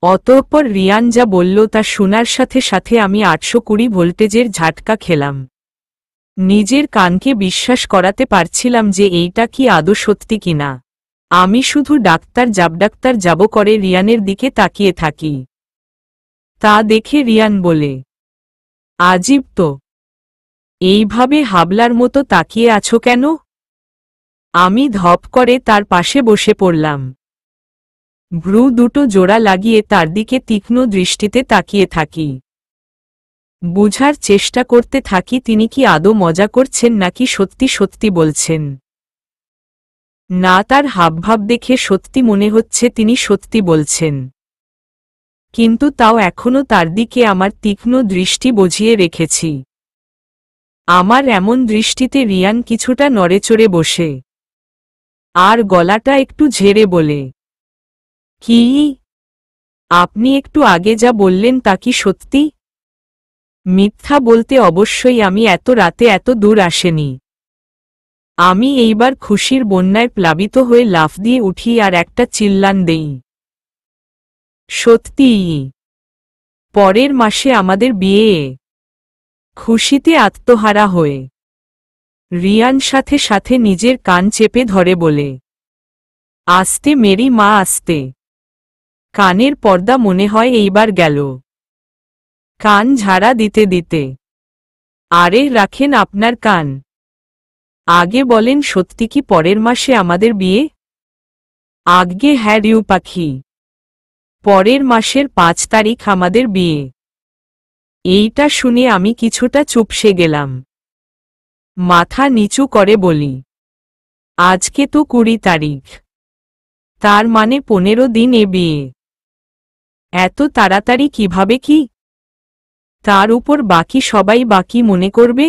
অতঃপর রিয়ান যা বলল তা শোনার সাথে সাথে আমি 820 ভোল্টেজের ঝাটকা খেলাম। নিজের কানকে বিশ্বাস করাতে পারছিলাম যে এইটা কি আদৌ সত্যি কিনা। আমি শুধু ডাক্তার যাব করে রিয়ানের দিকে তাকিয়ে থাকি। তা দেখে রিয়ান বলে, আজীব তো, এইভাবে হাবলার মতো তাকিয়ে আছো কেন? আমি ধপ করে তার পাশে বসে পড়লাম। ভ্রু দুটো জোড়া লাগিয়ে তার দিকে তীক্ষ্ণ দৃষ্টিতে তাকিয়ে থাকি। বুঝার চেষ্টা করতে থাকি তিনি কি আদৌ মজা করছেন নাকি সত্যি সত্যি বলছেন। না, তার হাবভাব দেখে সত্যি মনে হচ্ছে তিনি সত্যি বলছেন, কিন্তু তাও এখনো তার দিকে আমার তীক্ষ্ণ দৃষ্টি বজিয়ে রেখেছি। আমার এমন দৃষ্টিতে রিয়ান কিছুটা নড়েচড়ে বসে আর গলাটা একটু ঝেড়ে বলে, কি? আপনি একটু আগে যা বললেন তা কি সত্যি? মিথ্যা বলতে অবশ্যই আমি এত রাতে এত দূর আসেনি। আমি এইবার খুশির বন্যায় প্লাবিত হয়ে লাফ দিয়ে উঠি আর একটা চিল্লান দেই, সত্যিই পরের মাসে আমাদের বিয়ে। খুশিতে আত্মহারা হয়ে রিয়ান সাথে সাথে নিজের কান চেপে ধরে বলে, আস্তে মেরি মা আস্তে। কানের পর্দা মনে হয় এইবার গেল। কান ঝাড়া দিতে দিতে, আরে রাখেন আপনার কান, আগে বলেন সত্যি কি পরের মাসে আমাদের বিয়ে? আজ্ঞে হ্যাঁ রিউ পাখি, পরের মাসের 5 তারিখ আমাদের বিয়ে। এইটা শুনে আমি কিছুটা চুপসে গেলাম। মাথা নিচু করে বলি, আজকে তো 20 তারিখ, তার মানে 15 দিন এ বিয়ে। এত তাড়াতাড়ি কিভাবে কি? তার উপর বাকি সবাই বাকি মনে করবে।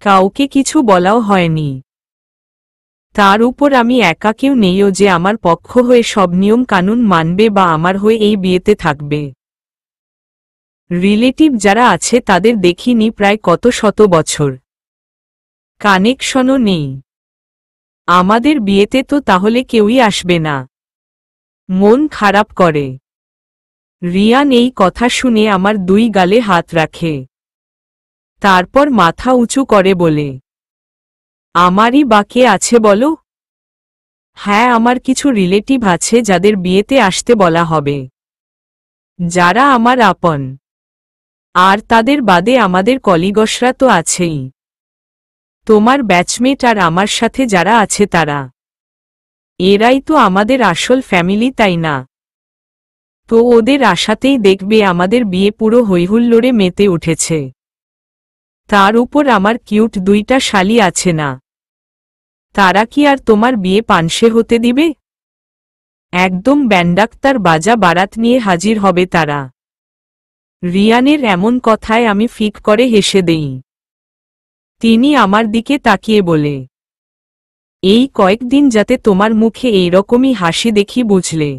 কাউকে কিছু বলাও হয়নি। তার উপর আমি একা কেউ নেইও যে আমার পক্ষ হয়ে সব নিয়ম কানুন মানবে বা আমার হয়ে এই বিয়েতে থাকবে। রিলেটিভ যারা আছে তাদের দেখিনি প্রায় কত শত বছর, কানেকশনও নেই। আমাদের বিয়েতে তো তাহলে কেউই আসবে না। মন খারাপ করে। রিয়ান এই কথা শুনে আমার 2 গালে হাত রাখে, তারপর মাথা উঁচু করে বলে, আমারই বাকি আছে বলো? হ্যাঁ, আমার কিছু রিলেটিভ আছে যাদের বিয়েতে আসতে বলা হবে, যারা আমার আপন। আর তাদের বাদে আমাদের কলিগসরা তো আছেই, তোমার ব্যাচমেট আর আমার সাথে যারা আছে তারা। এরাই তো আমাদের আসল ফ্যামিলি, তাই না? তো ওদের আশাতেই দেখবে আমাদের বিয়ে পুরো হৈহুল্লোড়ে মেতে উঠেছে। তার উপর আমার কিউট 2টা শালি আছে না, তারা কি আর তোমার বিয়ে পানসে হতে দিবে? একদম ব্যান্ডাক্তার বাজা বারাত নিয়ে হাজির হবে তারা। রিয়ানের এমন কথায় আমি ফিক করে হেসে দেই। তিনি আমার দিকে তাকিয়ে বলে, এই কয়েকদিন যাতে তোমার মুখে এইরকমই হাসি দেখি, বুঝলে?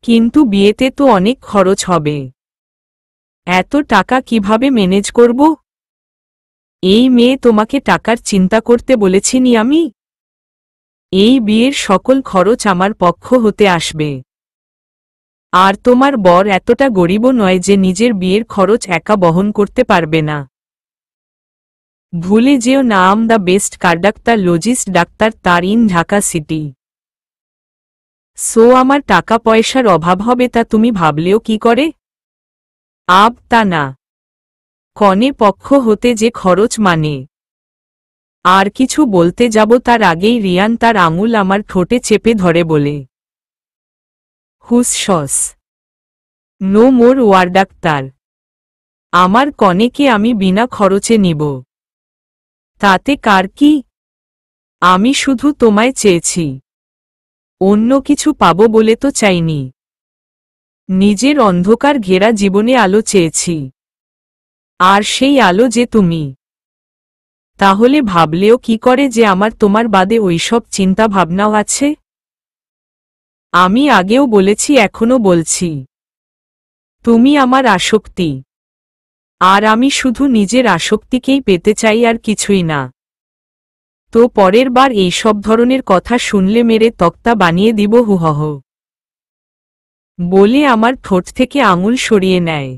কিন্তু বিয়েতে তো অনেক খরচ হবে। এত টাকা কিভাবে ম্যানেজ করব? এই মেয়ে তোমাকে টাকার চিন্তা করতে বলেছিনি আমি? এই বিয়ের সকল খরচ আমার পক্ষ হতে আসবে। আর তোমার বর এতটা গরিবও নয় যে নিজের বিয়ের খরচ একা বহন করতে পারবে না। ভুলে যেও না, আম দ্য বেস্ট কারডাক্তার লজিস্ট ডাক্তার তার ইন ঢাকা সিটি। সো আমার টাকা পয়সার অভাব হবে তা তুমি ভাবলেও কি করে? তা না, কনে পক্ষ হতে যে খরচ মানে। আর কিছু বলতে যাব তার আগেই রিয়ান তার আঙুল আমার ঠোঁটে চেপে ধরে বলে, হুসসস, নো মোর ওয়ার ডাক্তার। আমার কনেকে আমি বিনা খরচে নিব, তাতে কার কি? আমি শুধু তোমায় চেয়েছি, অন্য কিছু পাবো বলে তো চাইনি। নিজের অন্ধকার ঘেরা জীবনে আলো চেয়েছি, আর সেই আলো যে তুমি। তাহলে ভাবলেও কি করে যে আমার তোমার বাদে ওইসব চিন্তা ভাবনাও আছে? আমি আগেও বলেছি, এখনো বলছি, তুমি আমার আসক্তি। আর আমি শুধু নিজের আসক্তিকেই পেতে চাই, আর কিছুই না। তো পরের বার এইসব ধরনের কথা শুনলে মেরে তক্তা বানিয়ে দিব হুহহ। বলে আমার ঠোঁট থেকে আঙুল সরিয়ে নেয়।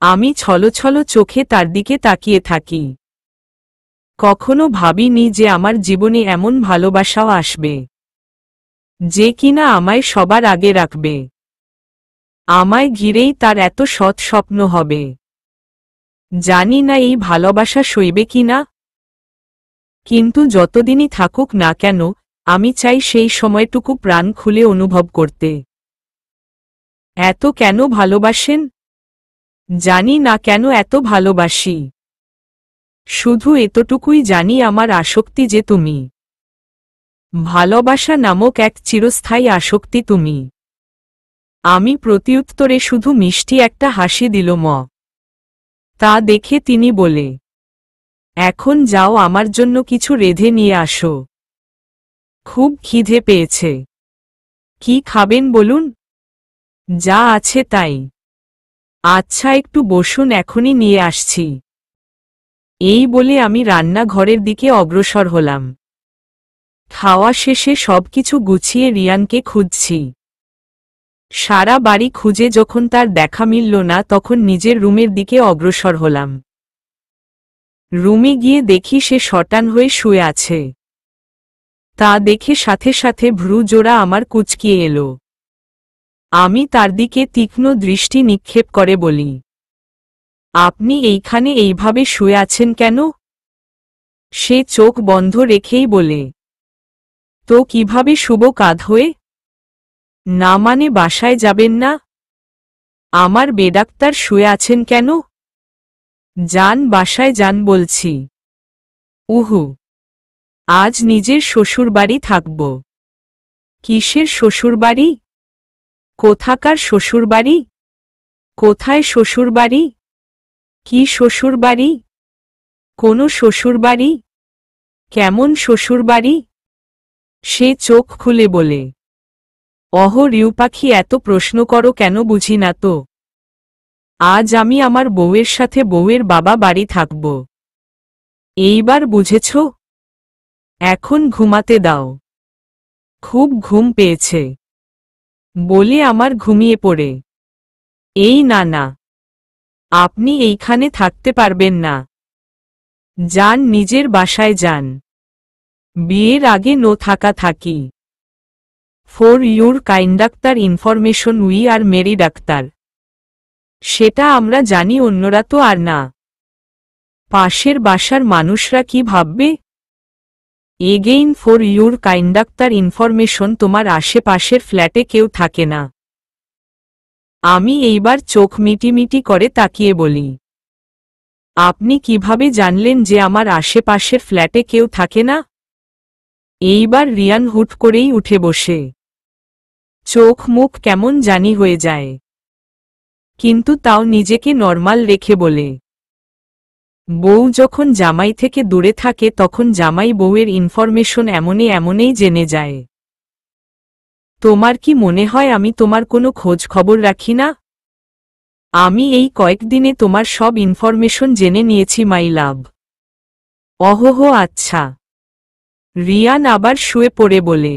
আমি ছলছল চোখে তার দিকে তাকিয়ে থাকি। কখনো ভাবিনি যে আমার জীবনে এমন ভালোবাসাও আসবে, যে কিনা আমায় সবার আগে রাখবে। আমায় ঘিরেই তার এত সৎ স্বপ্ন হবে। জানি না এই ভালোবাসা সইবে কিনা, কিন্তু যতদিনই থাকুক না কেন আমি চাই সেই সময়টুকু প্রাণ খুলে অনুভব করতে। এত কেন ভালোবাসেন? জানি না কেন এত ভালোবাসি। শুধু এতটুকুই জানি আমার আসক্তি যে তুমি। ভালোবাসা নামক এক চিরস্থায়ী আসক্তি তুমি। আমি প্রত্যুত্তরে শুধু মিষ্টি একটা হাসি দিল ম। তা দেখে তিনি বলে, এখন যাও আমার জন্য কিছু রেঁধে নিয়ে আসো। খুব খিদে পেয়েছে। কি খাবেন বলুন? যা আছে তাই। আচ্ছা একটু বসুন, এখনই নিয়ে আসছি। এই বলে আমি রান্নাঘরের দিকে অগ্রসর হলাম। খাওয়া শেষে সবকিছু গুছিয়ে রিয়ানকে খুঁজছি। সারা বাড়ি খুঁজে যখন তার দেখা মিলল না তখন নিজের রুমের দিকে অগ্রসর হলাম। রুমে গিয়ে দেখি সে শটান হয়ে শুয়ে আছে। তা দেখে সাথে সাথে ভ্রু জোড়া আমার কুঁচকিয়ে এলো। আমি তার দিকে তীক্ষ্ণ দৃষ্টি নিক্ষেপ করে বলি, আপনি এইখানে এইভাবে শুয়ে আছেন কেন? সে চোখ বন্ধ রেখেই বলে, তো কিভাবে শুব কাঁধ হয়ে? না মানে বাসায় যাবেন না? আমার বেডাক্তার শুয়ে আছেন কেন? যান বাসায় যান বলছি। উহু, আজ নিজের শ্বশুরবাড়ি থাকব। কিসের শ্বশুরবাড়ি? কোথাকার শ্বশুরবাড়ি? কোথায় শ্বশুরবাড়ি? কি শ্বশুরবাড়ি? কোনো শ্বশুরবাড়ি? কেমন শ্বশুরবাড়ি? সে চোখ খুলে বলে, অহ রিউ পাখি, এত প্রশ্ন করো কেন বুঝি না তো। আজ আমি আমার বউয়ের সাথে বউয়ের বাবা বাড়ি থাকব। এইবার বুঝেছ? এখন ঘুমাতে দাও। খুব ঘুম পেয়েছে বলে আমার ঘুমিয়ে পড়ে। এই না না, আপনি এইখানে থাকতে পারবেন না। যান নিজের বাসায় যান। বিয়ের আগে নো থাকা থাকি। For your kind doctor information, we are married doctor. সেটা আমরা জানি, অন্যরা তো আর না। পাশের বাসার মানুষরা কি ভাববে? Again for your kind doctor information, তোমার আশেপাশের ফ্ল্যাটে কেউ থাকে না। আমি এইবার চোখ মিটিমিটি করে তাকিয়ে বলি, আপনি কিভাবে জানলেন যে আমার আশেপাশের ফ্ল্যাটে কেউ থাকে না? এইবার রিয়ান হুট করেই উঠে বসে। চোখ মুখ কেমন জানি হয়ে যায়, কিন্তু তাও নিজেকে নরমাল রেখে বলে, বউ যখন জামাই থেকে দূরে থাকে তখন জামাই বউয়ের ইনফরমেশন এমনই জেনে যায়। তোমার কি মনে হয় আমি তোমার কোনো খোঁজ খবর রাখি না? আমি এই কয়েকদিনে তোমার সব ইনফরমেশন জেনে নিয়েছি মাই লাভ। অহোহো আচ্ছা। রিয়ান আবার শুয়ে পড়ে বলে,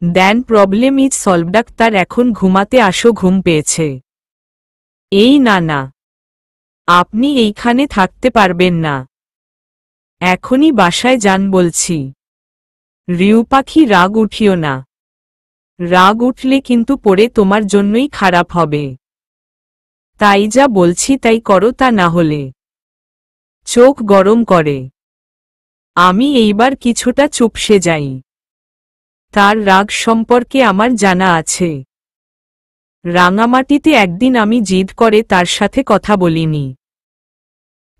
দেন প্রবলেম ইজ সলভ ডাক্তার, এখন ঘুমাতে আসো, ঘুম পেয়েছে। এই না না, আপনি এইখানে থাকতে পারবেন না। এখনই বাসায় যান বলছি। রিউ পাখি, রাগ উঠিও না। রাগ উঠলে কিন্তু পরে তোমার জন্যই খারাপ হবে। তাই যা বলছি তাই করো, তা না হলে। চোখ গরম করে। আমি এইবার কিছুটা চুপসে যাই। তার রাগ সম্পর্কে আমার জানা আছে। রাঙামাটিতে একদিন আমি জিদ করে তার সাথে কথা বলিনি।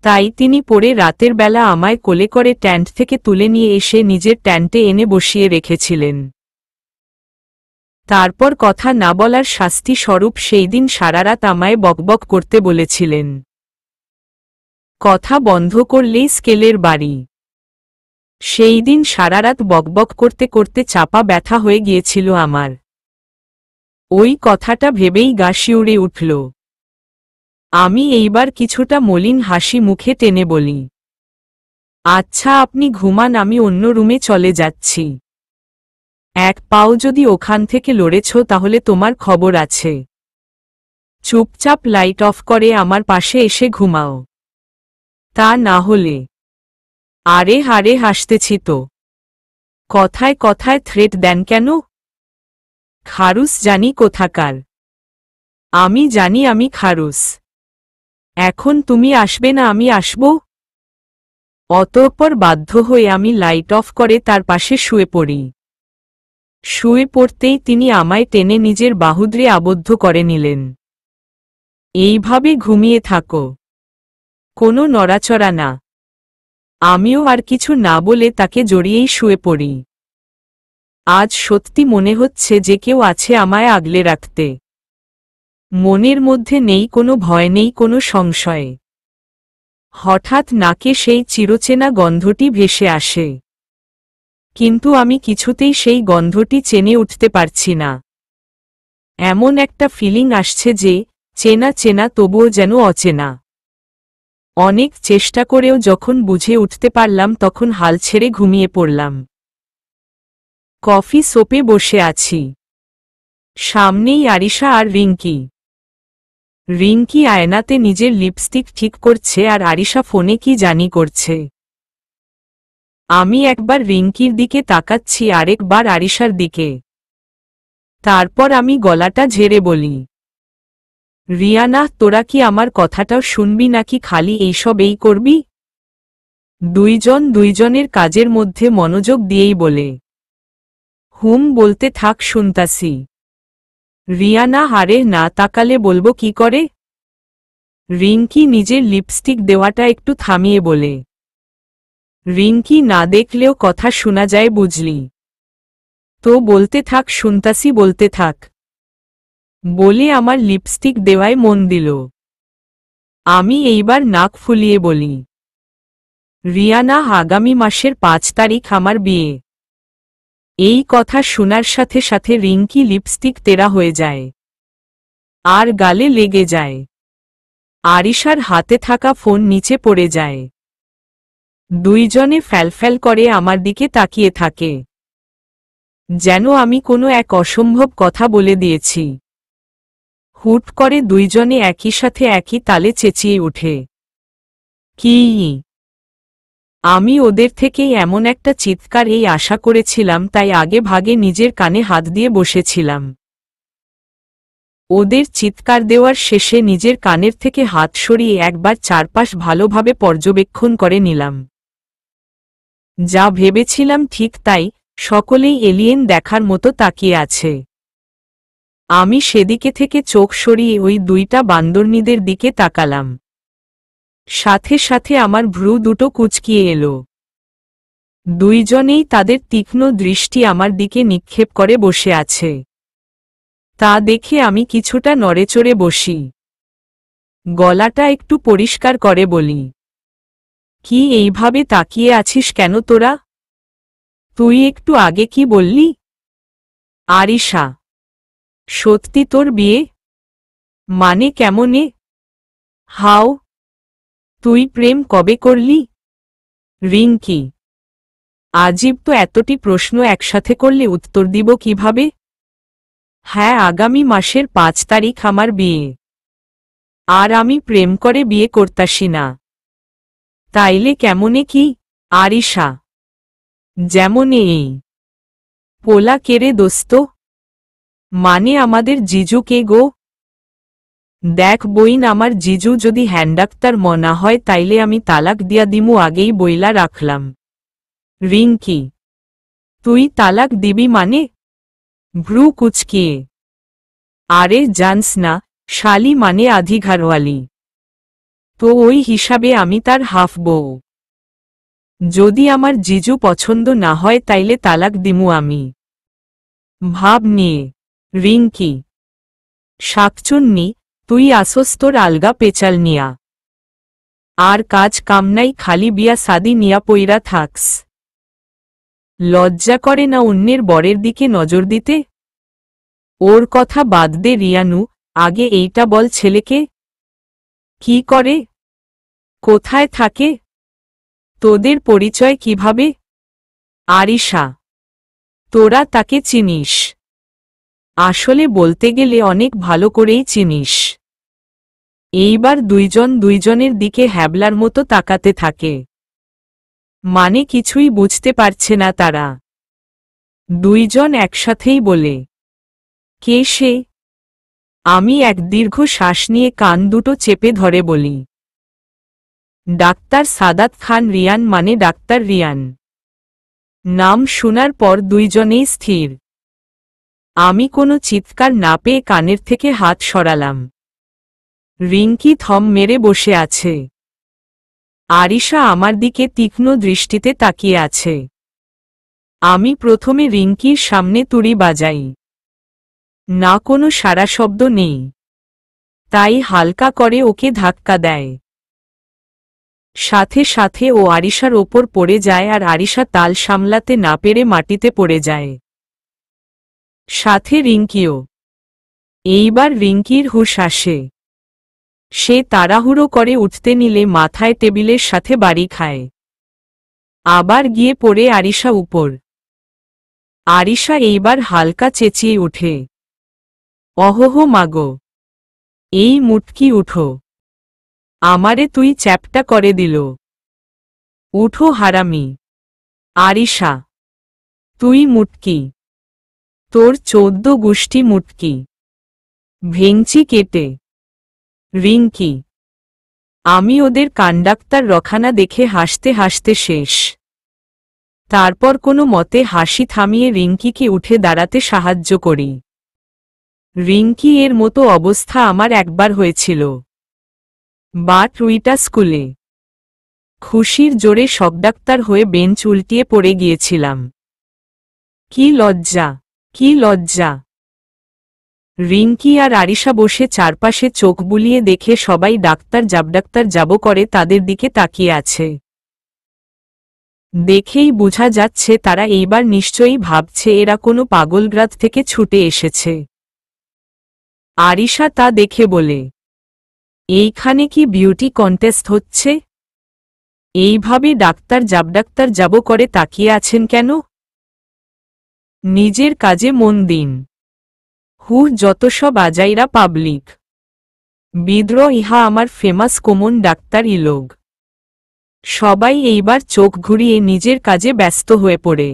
তাই তিনি পরে রাতের বেলা আমায় কোলে করে ট্যান্ট থেকে তুলে নিয়ে এসে নিজের ট্যান্টে এনে বসিয়ে রেখেছিলেন। তারপর কথা না বলার শাস্তি স্বরূপ সেই দিন সারারাত আমায় বকবক করতে বলেছিলেন। কথা বন্ধ করলেই স্কেলের বাড়ি। সেই দিন সারারাত বকবক করতে করতে চাপা ব্যথা হয়ে গিয়েছিল আমার। ওই কথাটা ভেবেই গা শিউরে উঠল। আমি এইবার কিছুটা মলিন হাসি মুখে টেনে বলি, আচ্ছা আপনি ঘুমান, আমি অন্য রুমে চলে যাচ্ছি। এক পাও যদি ওখান থেকে লড়েছ তাহলে তোমার খবর আছে। চুপচাপ লাইট অফ করে আমার পাশে এসে ঘুমাও। তা না হলে। আরে হারে হাসতেছি তো। কথায় কথায় থ্রেট দেন কেন? খারুস জানি কোথাকার। আমি জানি আমি খারুস। এখন তুমি আসবে না আমি আসব? অতঃপর বাধ্য হয়ে আমি লাইট অফ করে তার পাশে শুয়ে পড়ি। শুয়ে পড়তেই তিনি আমায় টেনে নিজের বাহুদ্রে আবদ্ধ করে নিলেন। এইভাবে ঘুমিয়ে থাকো, কোনো নড়াচড়া না। আমিও আর কিছু না বলে তাকে জড়িয়েই শুয়ে পড়ি। আজ সত্যি মনে হচ্ছে যে কেউ আছে আমায় আগলে রাখতে। মনের মধ্যে নেই কোনো ভয়, নেই কোনো সংশয়। হঠাৎ নাকে সেই চিরচেনা গন্ধটি ভেসে আসে, কিন্তু আমি কিছুতেই সেই গন্ধটি চেনে উঠতে পারছি না। এমন একটা ফিলিং আসছে যে চেনা চেনা তবুও যেন অচেনা। অনেক চেষ্টা করেও যখন বুঝে উঠতে পারলাম তখন হাল ছেড়ে ঘুমিয়ে পড়লাম। কফি শপে বসে আছি। সামনেই আরিশা আর রিঙ্কি। রিঙ্কি আয়নাতে নিজের লিপস্টিক ঠিক করছে আর আরিশা ফোনে কি জানি করছে। আমি একবার রিঙ্কির দিকে তাকাচ্ছি, আরেকবার আরিশার দিকে। তারপর আমি গলাটা ঝেড়ে বলি, রিয়ানা, তোরা কি আমার কথাটাও শুনবি নাকি খালি এইসব এই করবি? দুইজন দুইজনের কাজের মধ্যে মনোযোগ দিয়েই বলে, হুম বলতে থাক, শুনতাসি। রিয়ানা হারে না তাকালে বলবো কি করে? রিঙ্কি নিজের লিপস্টিক দেওয়াটা একটু থামিয়ে বলে, রিঙ্কি না দেখলেও কথা শোনা যায় বুঝলি। তো বলতে থাক, শুনতাসি, বলতে থাক বলে আমার লিপস্টিক দেওয়ায় মন দিল। আমি এইবার নাক ফুলিয়ে বলি, রিয়ানা, আগামী মাসের 5 তারিখ আমার বিয়ে। এই কথা শোনার সাথে সাথে রিঙ্কি লিপস্টিক তেরা হয়ে যায় আর গালে লেগে যায়। আরিশার হাতে থাকা ফোন নিচে পড়ে যায়। দুইজনে ফ্যালফ্যাল করে আমার দিকে তাকিয়ে থাকে, যেন আমি কোনো এক অসম্ভব কথা বলে দিয়েছি। হুট করে দুইজনে একই সাথে একই তালে চেঁচিয়ে ওঠে, কি? আমি ওদের থেকেই এমন একটা চিৎকার এই আশা করেছিলাম, তাই আগে ভাগে নিজের কানে হাত দিয়ে বসেছিলাম। ওদের চিৎকার দেওয়ার শেষে নিজের কানের থেকে হাত সরিয়ে একবার চারপাশ ভালোভাবে পর্যবেক্ষণ করে নিলাম। যা ভেবেছিলাম ঠিক তাই, সকলেই এলিয়েন দেখার মতো তাকিয়ে আছে। আমি সেদিকে থেকে চোখ সরিয়ে ওই দুইটা বান্দরনীদের দিকে তাকালাম। সাথে সাথে আমার ভ্রু দুটো কুঁচকিয়ে এলো। দুইজনেই তাদের তীক্ষ্ণ দৃষ্টি আমার দিকে নিক্ষেপ করে বসে আছে। তা দেখে আমি কিছুটা নড়েচড়ে বসি। গলাটা একটু পরিষ্কার করে বলি, কি এইভাবে তাকিয়ে আছিস কেন তোরা? তুই একটু আগে কি বললি? আরিশা, সত্যি তোর বিয়ে? মানে কেমনে? হাও? তুই প্রেম কবে করলি? রিঙ্কি, আজীব তো, এতটি প্রশ্ন একসাথে করলে উত্তর দিব কিভাবে? হ্যাঁ, আগামী মাসের 5 তারিখ আমার বিয়ে। আর আমি প্রেম করে বিয়ে করতাসি না। তাইলে কেমনে কি? আরিশা, যেমনে এই। পোলা কেরে দোস্ত? মানে আমাদের জিজু কে গো? দেখ বইন, আমার জিজু যদি হ্যান্ডাক্তার মনা হয় তাইলে আমি তালাক দিয়া দিমু, আগেই বইলা রাখলাম। রিঙ্কি, তুই তালাক দিবি মানে? ভ্রু কুচকিয়ে, আরে জানস না, শালি মানে আধি ঘরওয়ালি। তো ওই হিসাবে আমি তার হাফ বউ। যদি আমার জিজু পছন্দ না হয় তাইলে তালাক দিমু আমি। ভাব নিয়ে। রিঙ্কি, শাকচুন্নি, তুই আসস তোর আলগা পেচাল নিয়া। আর কাজ কামনাই, খালি বিয়া সাদি নিয়া পইরা থাকস। লজ্জা করে না অন্যের বরের দিকে নজর দিতে? ওর কথা বাদ দে রিয়ানু, আগে এইটা বল, ছেলেকে কি করে? কোথায় থাকে? তোদের পরিচয় কিভাবে? আরিশা, তোরা তাকে চিনিস? আসলে বলতে গেলে অনেক ভালো করেই চিনিস। এইবার দুইজন দুইজনের দিকে হ্যাবলার মতো তাকাতে থাকে। মানে কিছুই বুঝতে পারছে না তারা। দুইজন একসাথেই বলে, কে সে? আমি এক দীর্ঘ শ্বাস নিয়ে কান দুটো চেপে ধরে বলি, ডাক্তার সাদাত খান রিয়ান, মানে ডাক্তার রিয়ান। নাম শোনার পর দুইজনেই স্থির। আমি কোনো চিৎকার না পেয়ে কানের থেকে হাত সরালাম। রিঙ্কি থম মেরে বসে আছে। আরিশা আমার দিকে তীক্ষ্ণ দৃষ্টিতে তাকিয়ে আছে। আমি প্রথমে রিঙ্কির সামনে তুড়ি বাজাই। না, কোনো সাড়া শব্দ নেই। তাই হালকা করে ওকে ধাক্কা দেয়। সাথে সাথে ও আরিশার ওপর পড়ে যায় আর আরিশা তাল সামলাতে না পেরে মাটিতে পড়ে যায়। সাথে রিঙ্কিও। এইবার রিঙ্কির হুঁশ আসে। সে তাড়াহুড়ো করে উঠতে নিলে মাথায় টেবিলের সাথে বাড়ি খায়। আবার গিয়ে পড়ে আরিশা উপর। আরিশা এইবার হালকা চেঁচিয়ে ওঠে, অহোহো মাগো, এই মুটকি উঠো, আমারে তুই চ্যাপ্টা করে দিল। উঠো হারামি। আরিশা, তুই মুটকি, তোর 14 গোষ্ঠী মুটকি, ভেঙচি কেটে। রিঙ্কি, আমি ওদের কান্ডাক্তার রখানা দেখে হাসতে হাসতে শেষ। তারপর কোনো মতে হাসি থামিয়ে রিঙ্কিকে উঠে দাঁড়াতে সাহায্য করি। রিঙ্কি এর মতো অবস্থা আমার একবার হয়েছিল, বাট উইটা স্কুলে। খুশির জোরে শকডাক্তার হয়ে বেঞ্চ উল্টিয়ে পড়ে গিয়েছিলাম। কি লজ্জা, কি লজ্জা। রিঙ্কি আর আরিশা বসে চারপাশে চোখ বুলিয়ে দেখে সবাই ডাক্তার যাব করে তাদের দিকে তাকিয়ে আছে। দেখেই বোঝা যাচ্ছে তারা এইবার নিশ্চয়ই ভাবছে এরা কোনো পাগলগ্রাত থেকে ছুটে এসেছে। আরিশা তা দেখে বলে, এইখানে কি বিউটি কন্টেস্ট হচ্ছে? এইভাবে ডাক্তার যাব করে তাকিয়ে আছেন কেন? নিজের কাজে মন দিন। যত সব আজাইরা পাবলিক বিদ্রোহ, ইহা আমার ফেমাস কমন ডাক্তার ইলোগ। সবাই এইবার চোখ ঘুরিয়ে নিজের কাজে ব্যস্ত হয়ে পড়ে।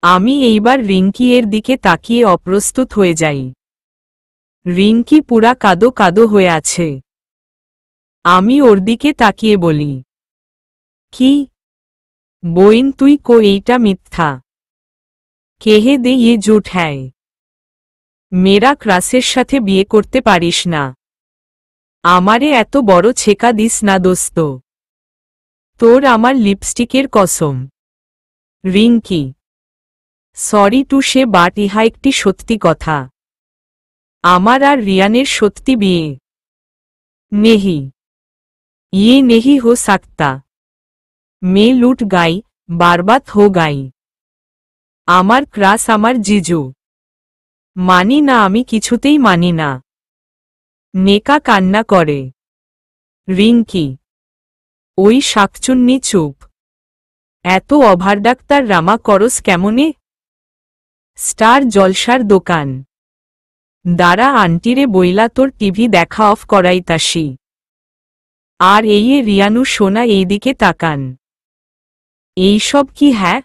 আমি এইবার রিঙ্কি এর দিকে তাকিয়ে অপ্রস্তুত হয়ে যাই। রিঙ্কি পুরা কাদো কাদো হয়ে আছে। আমি ওর দিকে তাকিয়ে বলি, কি বইন তুই কো, এইটা মিথ্যা। কেহে দে ইয়ে জুট হ্যায়। মেরা ক্রাসের সাথে বিয়ে করতে পারিস না। আমারে এত বড় ছেকা দিস না দোস্ত। তোর আমার লিপস্টিকের কসম। Rinki, sorry to say, but ইহা একটি সত্যি কথা। আমার আর রিয়ানের সত্যি বিয়ে নেহি। ইয়ে নেহি হো সাকতা। মে লুট গাই, বারবাত হো গাই। আমার ক্রাস আমার জিজু। মানি না, আমি কিছুতেই মানি না। নেকা কান্না করে। রিঙ্কি, ওই শাকচুন্নি চুপ। এত অভার ডাক্তার রামা করস কেমনে? স্টার জলসার দোকান। দাঁড়া আন্টিরে বইলা তোর টিভি দেখা অফ করাইতাসি। আর এই রিয়ানু সোনা এইদিকে তাকান। এইসব কি? হ্যাঁ,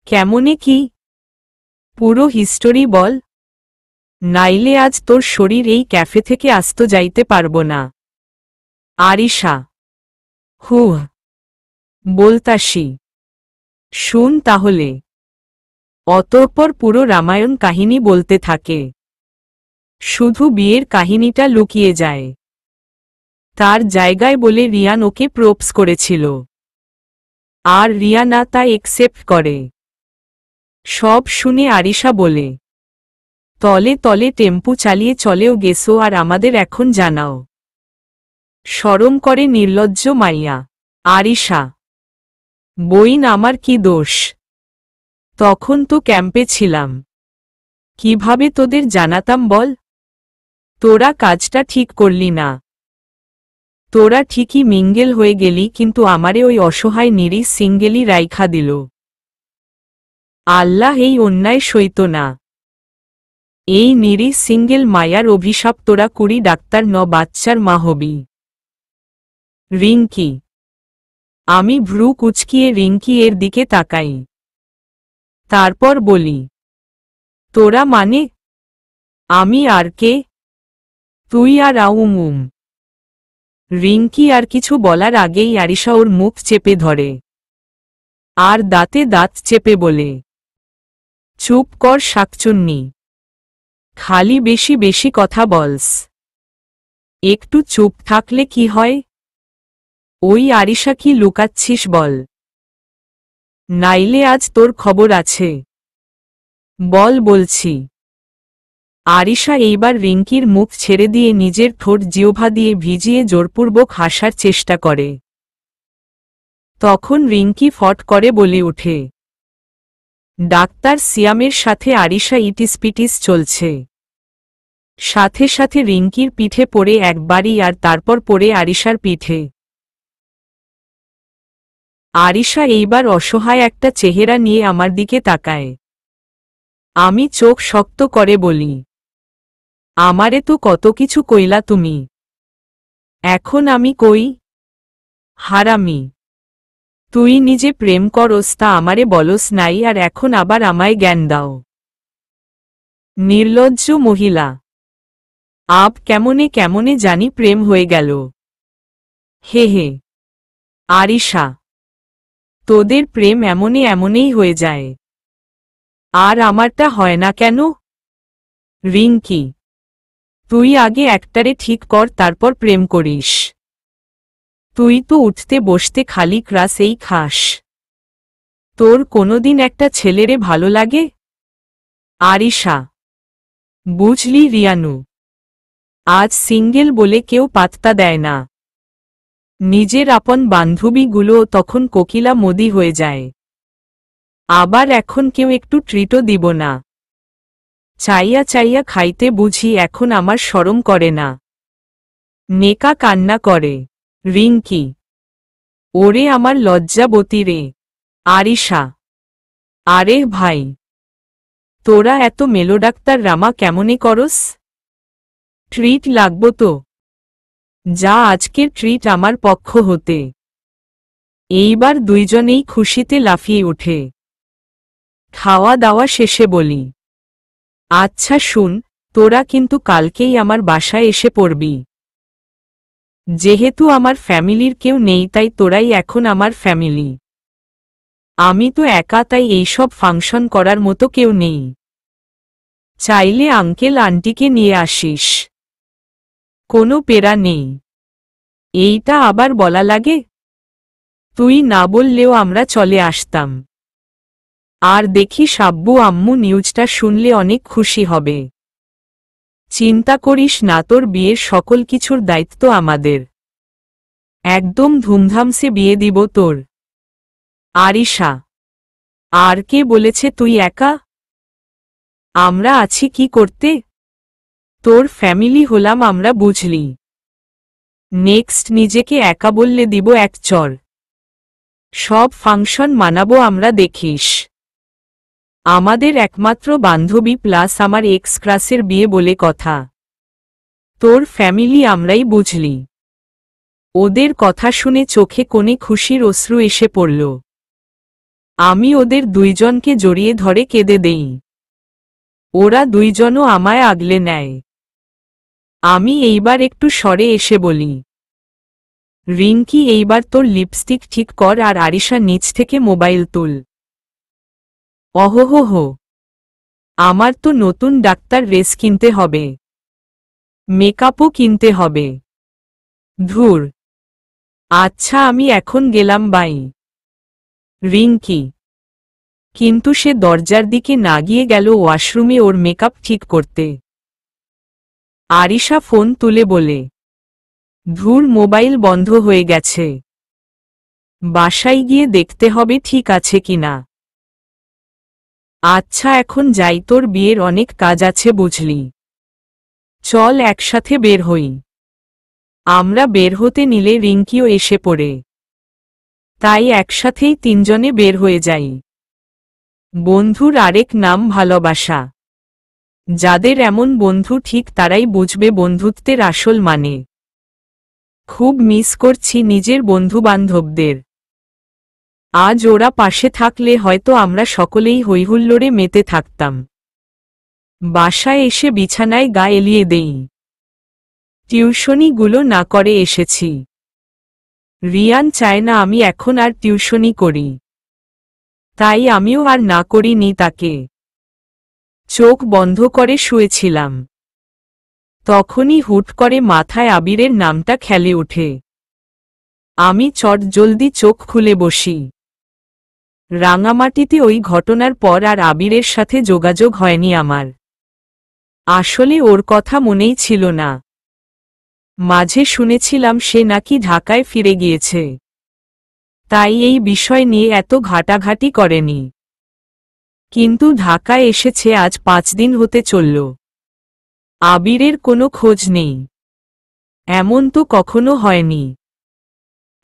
কেমনে কি? পুরো হিস্টোরি বল, নাইলে আজ তোর শরীর এই ক্যাফে থেকে আস্ত যাইতে পারব না। আরিশা, বলতাসি, শুন তাহলে। অতঃপর পুরো রামায়ণ কাহিনী বলতে থাকে। শুধু বিয়ের কাহিনীটা লুকিয়ে যায়। তার জায়গায় বলে রিয়ান ওকে প্রোপস করেছিল, আর রিয়ানা তা একসেপ্ট করে। সব শুনে আরিশা বলে, তলে তলে টেম্পু চালিয়ে চলেও গেছো আর আমাদের এখন জানাও? শরম করে নির্লজ্জ মাইয়া। আরিশা, বইন আমার কি দোষ? তখন তো ক্যাম্পে ছিলাম, কিভাবে তোদের জানাতাম বল? তোরা কাজটা ঠিক করলি না। তোরা ঠিকই মিঙ্গেল হয়ে গেলি, কিন্তু আমারে ওই অসহায় নিরীহ সিঙ্গেলই রাইখা দিল। আল্লাহ এই অন্যায় সইত না। এই নিরীহ সিঙ্গেল মায়ার অভিশাপ, তোরা 20 ডাক্তার 9 বাচ্চার মা হবি। রিঙ্কি। আমি ভ্রু কুচকিয়ে রিঙ্কি এর দিকে তাকাই। তারপর বলি, তোরা মানে? আমি আর কে? তুই আর আউম। রিঙ্কি আর কিছু বলার আগেই আরিশা ওর মুখ চেপে ধরে আর দাঁতে দাঁত চেপে বলে, চুপ কর শাকচুন্নি, খালি বেশি বেশি কথা বলস। একটু চুপ থাকলে কি হয়? ওই আরিশা, কি লুকাচ্ছিস বল, নাইলে আজ তোর খবর আছে। বল বলছি। আরিশা এইবার রিঙ্কির মুখ ছেড়ে দিয়ে নিজের ঠোঁট জিহ্বা দিয়ে ভিজিয়ে জোরপূর্বক হাসার চেষ্টা করে। তখন রিঙ্কি ফট করে বলে ওঠে, ডাক্তার সিয়ামের সাথে আরিশা ইটিসপিটিস চলছে। সাথে সাথে রিঙ্কির পিঠে পড়ে একবারই আর তারপর পড়ে আরিশার পিঠে। আরিশা এইবার অসহায় একটা চেহারা নিয়ে আমার দিকে তাকায়। আমি চোখ শক্ত করে বলি, আমারে তো কত কিছু কইলা তুমি, এখন আমি কই? হারামি, তুই নিজে প্রেম করস তা আমারে বলস নাই, আর এখন আবার আমায় জ্ঞান দাও। নির্লজ্জ মহিলা। আব কেমনে কেমনে জানি প্রেম হয়ে গেল। হে হে। আরিশা, তোদের প্রেম এমনে এমনেই হয়ে যায়, আর আমারটা হয় না কেন? রিঙ্কি, তুই আগে একটারে ঠিক কর, তারপর প্রেম করিস। তুই তো উঠতে বসতে খালি ক্রাসেই খাস। তোর কোনোদিন একটা ছেলেরে ভালো লাগে? আরিশা, বুঝলি রিয়ানু, আজ সিঙ্গেল বলে কেউ পাত্তা দেয় না। নিজের আপন বান্ধবীগুলোও তখন কোকিলা মোদি হয়ে যায়। আবার এখন কেউ একটু ট্রিটও দিব না। চাইয়া চাইয়া খাইতে বুঝি এখন আমার শরম করে না। নেকা কান্না করে। রিঙ্কি, ওরে আমার লজ্জাবতী রে। আরিশা, আরে ভাই, তোরা এত মেলোডাক্তার রামা কেমনে করস? ট্রিট লাগবো তো? যা, আজকের ট্রিট আমার পক্ষ হতে। এইবার দুইজনেই খুশিতে লাফিয়ে ওঠে। খাওয়া দাওয়া শেষে বলি, আচ্ছা শুন, তোরা কিন্তু কালকেই আমার বাসায় এসে পড়বি। যেহেতু আমার ফ্যামিলির কেউ নেই তাই তোরাই এখন আমার ফ্যামিলি। আমি তো একা, তাই এইসব ফাংশন করার মতো কেউ নেই। চাইলে আঙ্কেল আন্টিকে নিয়ে আসিস, কোনো পেরা নেই। এইটা আবার বলা লাগে? তুই না বললেও আমরা চলে আসতাম। আর দেখিস আব্বু আম্মু নিউজটা শুনলে অনেক খুশি হবে। চিন্তা করিস না, তোর বিয়ের সকল কিছুর দায়িত্ব আমাদের। একদম ধুমধামসে বিয়ে দিব তোর। আরিশা, আর কে বলেছে তুই একা? আমরা আছি কি করতে? তোর ফ্যামিলি হলাম আমরা, বুঝলি? নেক্সট নিজেকে একা বললে দিব এক চর। সব ফাংশন মানাবো আমরা, দেখিস। আমাদের একমাত্র বান্ধবী প্লাস আমার এক্স ক্লাসের বিয়ে বলে কথা। তোর ফ্যামিলি আমরাই, বুঝলি? ওদের কথা শুনে চোখে কোণে খুশির অশ্রু এসে পড়ল। আমি ওদের দুইজনকে জড়িয়ে ধরে কেঁদে দেই। ওরা দুইজনও আমায় আগলে নেয়। আমি এইবার একটু সরে এসে বলি, রিঙ্কি এইবার তোর লিপস্টিক ঠিক কর, আর আরিশা নিচ থেকে মোবাইল তুল। অহোহো, আমার তো নতুন ডাক্তার রেস কিনতে হবে, মেকআপও কিনতে হবে। ধুর। আচ্ছা আমি এখন গেলাম, বাই। রিঙ্কি, কিন্তু সে দরজার দিকে না গিয়ে গেল ওয়াশরুমে ওর মেকআপ ঠিক করতে। আরিশা ফোন তুলে বলে, ধুর, মোবাইল বন্ধ হয়ে গেছে। বাসায় গিয়ে দেখতে হবে ঠিক আছে কিনা। আচ্ছা এখন যাই, তোর বিয়ের অনেক কাজ আছে বুঝলি। চল একসাথে বের হই। আমরা বের হতে নিলে রিঙ্কিও এসে পড়ে, তাই একসাথেই তিনজনে বের হয়ে যাই। বন্ধুর আরেক নাম ভালোবাসা। যাদের এমন বন্ধু ঠিক তারাই বুঝবে বন্ধুত্বের আসল মানে। খুব মিস করছি নিজের বন্ধুবান্ধবদের। আজ ওরা পাশে থাকলে হয়তো আমরা সকলেই হৈহুল্লোড়ে মেতে থাকতাম। বাসায় এসে বিছানায় গা এলিয়ে দেই। টিউশনিগুলো না করে এসেছি। রিয়ান চায় না আমি এখন আর টিউশনি করি, তাই আমিও আর না করিনি তাকে। চোখ বন্ধ করে শুয়েছিলাম, তখনই হুট করে মাথায় আবিরের নামটা খেলে ওঠে। আমি চটজলদি চোখ খুলে বসি। রাঙামাটিতে ওই ঘটনার পর আর আবিরের সাথে যোগাযোগ হয়নি আমার। আসলে ওর কথা মনেই ছিল না। মাঝে শুনেছিলাম সে নাকি ঢাকায় ফিরে গিয়েছে, তাই এই বিষয় নিয়ে এত ঘাটাঘাটি করেনি। কিন্তু ঢাকায় এসেছে আজ 5 দিন হতে চলল। আবিরের কোনো খোঁজ নেই। এমন তো কখনো হয়নি।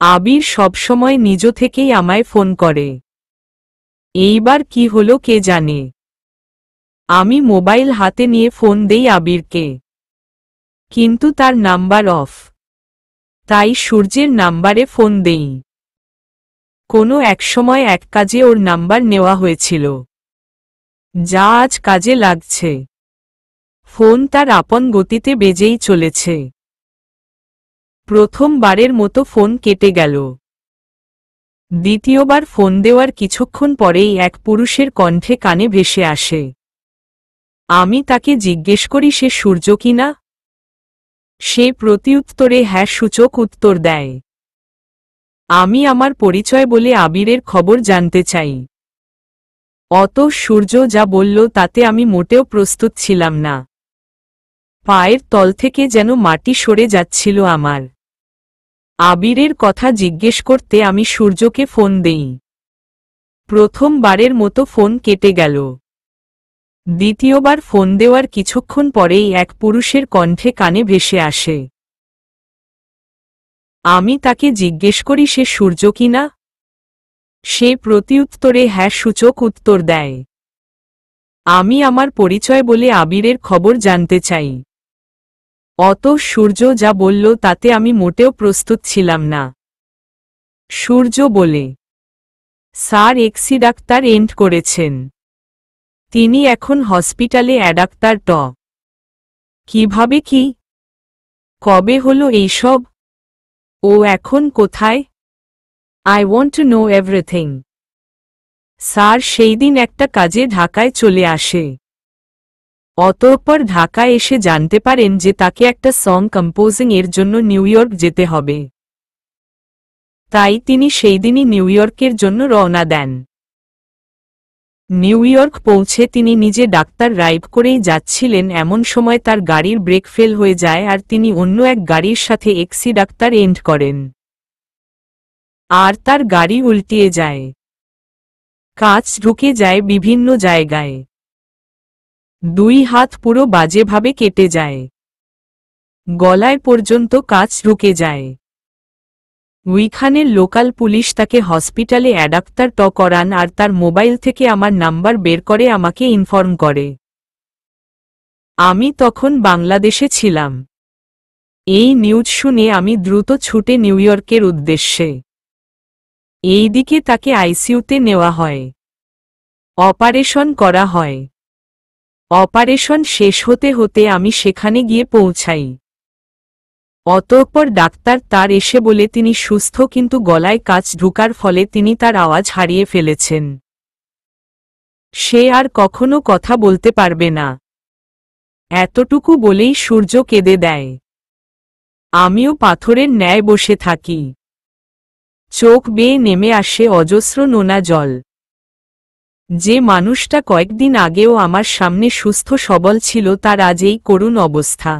আবির সবসময় নিজ থেকেই আমায় ফোন করে। এইবার কি হলো কে জানে। আমি মোবাইল হাতে নিয়ে ফোন দেই আবিরকে, কিন্তু তার নাম্বার অফ। তাই সূর্যের নাম্বারে ফোন দেই। কোনো একসময় এক কাজে ওর নাম্বার নেওয়া হয়েছিল, যা আজ কাজে লাগছে। ফোন তার আপন গতিতে বেজেই চলেছে। প্রথমবারের মতো ফোন কেটে গেল। দ্বিতীয়বার ফোন দেওয়ার কিছুক্ষণ পরেই এক পুরুষের কণ্ঠে কানে ভেসে আসে। আমি তাকে জিজ্ঞেস করি সে সূর্য কিনা। সে প্রতিউত্তরে হ্যাঁ সূচক উত্তর দেয়। আমি আমার পরিচয় বলে আবিরের খবর জানতে চাই। অত সূর্য যা বলল তাতে আমি মোটেও প্রস্তুত ছিলাম না। পায়ের তল থেকে যেন মাটি সরে যাচ্ছিল আমার। আবিরের কথা জিজ্ঞেস করতে আমি সূর্যকে ফোন দেই। প্রথমবারের মতো ফোন কেটে গেল। দ্বিতীয়বার ফোন দেওয়ার কিছুক্ষণ পরেই এক পুরুষের কণ্ঠে কানে ভেসে আসে। আমি তাকে জিজ্ঞেস করি সে সূর্য কিনা। সে প্রতিউত্তরে হ্যাঁ সূচক উত্তর দেয়। আমি আমার পরিচয় বলে আবিরের খবর জানতে চাই। অত সূর্য যা বলল তাতে আমি মোটেও প্রস্তুত ছিলাম না। সূর্য বলে, স্যার এক্সি ডাক্তার এন্ড করেছেন। তিনি এখন হসপিটালে অ্যাডাক্তার ট। কিভাবে কি কবে হলো এইসব? ও এখন কোথায়? I want to know everything. Sir সেই দিন একটা কাজে ঢাকায় চলে আসে। অতঃপর ঢাকায় এসে জানতে পারেন যে তাকে একটা সং কম্পোজিং এর জন্য নিউ ইয়র্ক যেতে হবে। তাই তিনি সেই দিনই নিউ ইয়র্কের জন্য রওনা দেন। নিউ ইয়র্ক পৌঁছে তিনি নিজে ডাক্তার ড্রাইভ করেই যাচ্ছিলেন, এমন সময় তার গাড়ির ব্রেক ফেল হয়ে যায় আর তিনি অন্য এক গাড়ির সাথে এক্সি ডাক্তার এন্ড করেন। আর তার গাড়ি উল্টিয়ে যায়। কাঁচ ঢুকে যায় বিভিন্ন জায়গায়। 2 হাত পুরো বাজেভাবে কেটে যায়। গলায় পর্যন্ত কাঁচ ঢুকে যায়। ওইখানের লোকাল পুলিশ তাকে হসপিটালে অ্যাডাক্তার ট করান আর তার মোবাইল থেকে আমার নাম্বার বের করে আমাকে ইনফর্ম করে। আমি তখন বাংলাদেশে ছিলাম। এই নিউজ শুনে আমি দ্রুত ছুটে নিউ ইয়র্কের উদ্দেশ্যে। এইদিকে তাকে আইসিইউতে নেওয়া হয়। অপারেশন করা হয়। অপারেশন শেষ হতে হতে আমি সেখানে গিয়ে পৌঁছাই। অতঃপর ডাক্তার তার এসে বলে তিনি সুস্থ, কিন্তু গলায় কাঁচ ঢোকার ফলে তিনি তার আওয়াজ হারিয়ে ফেলেছেন। সে আর কখনো কথা বলতে পারবে না। এতটুকু বলেই সূর্য কেঁদে দেয়। আমিও পাথরের ন্যায় বসে থাকি। চোখ বেয়ে নেমে আসে অজস্র নোনা জল। যে মানুষটা কয়েকদিন আগেও আমার সামনে সুস্থ সবল ছিল তার আজ এই করুণ অবস্থা।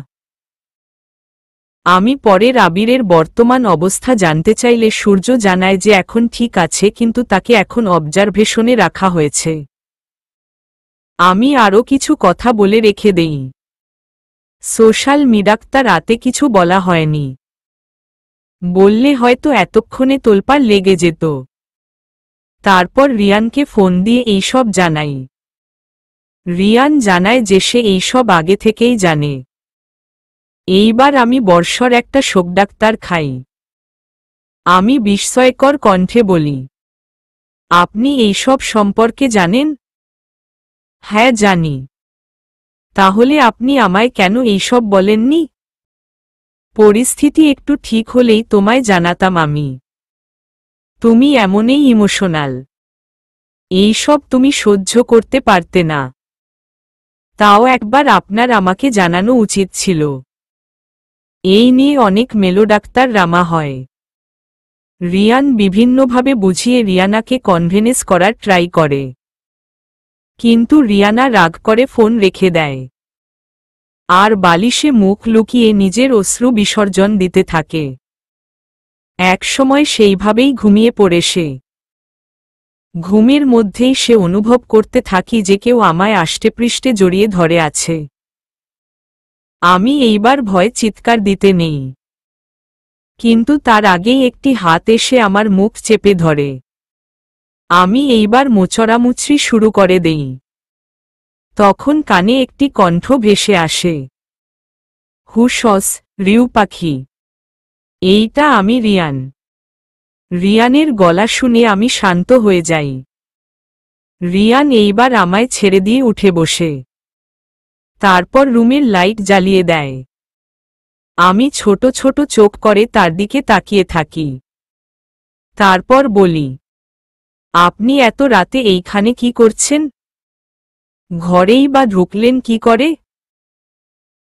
আমি পরের আবিরের বর্তমান অবস্থা জানতে চাইলে সূর্য জানায় যে এখন ঠিক আছে, কিন্তু তাকে এখন অবজারভেশনে রাখা হয়েছে। আমি আরও কিছু কথা বলে রেখে দেই। সোশ্যাল মিডিয়াতে রাতে কিছু বলা হয়নি। বললে হয়তো এতক্ষণে তোলপাড় লেগে যেত। তারপর রিয়ানকে ফোন দিয়ে এইসব জানাই। রিয়ান জানায় যে সে এইসব আগে থেকেই জানে। এইবার আমি বর্ষর একটা শোকডাক্তার খাই। আমি বিস্ময়কর কণ্ঠে বলি, আপনি এইসব সম্পর্কে জানেন? হ্যাঁ জানি। তাহলে আপনি আমায় কেন এইসব বলেননি? পরিস্থিতি একটু ঠিক হলেই তোমায় জানাতাম আমি। তুমি এমনই ইমোশনাল। এইসব তুমি সহ্য করতে পারতে না। তাও একবার আপনার আমাকে জানানো উচিত ছিল। এই নিয়ে অনেক মেলোডাক্তার রামা হয়। রিয়ান বিভিন্নভাবে বুঝিয়ে রিয়ানাকে কনভিন্স করার ট্রাই করে। কিন্তু রিয়ানা রাগ করে ফোন রেখে দেয়। আর বালিশে মুখ লুকিয়ে নিজের অশ্রু বিসর্জন দিতে থাকে। একসময় সেইভাবেই ঘুমিয়ে পড়ে সে। ঘুমের মধ্যেই সে অনুভব করতে থাকি যে কেউ আমায় আষ্টেপৃষ্ঠে জড়িয়ে ধরে আছে। আমি এইবার ভয়ে চিৎকার দিতে নেই। কিন্তু তার আগেই একটি হাত এসে আমার মুখ চেপে ধরে। আমি এইবার মোচড়ামুচড়ি শুরু করে দেই। তখন কানে একটি কণ্ঠ ভেসে আসে, হুশস, রিউ পাখি। এইটা আমি রিয়ান। রিয়ানের গলা শুনে আমি শান্ত হয়ে যাই। রিয়ান এইবার আমায় ছেড়ে দিয়ে উঠে বসে। তারপর রুমের লাইট জ্বালিয়ে দেয়। আমি ছোট ছোট চোখ করে তার দিকে তাকিয়ে থাকি। তারপর বলি, আপনি এত রাতে এইখানে কি করছেন? ঘরেই বা ঢুকলেন কি করে?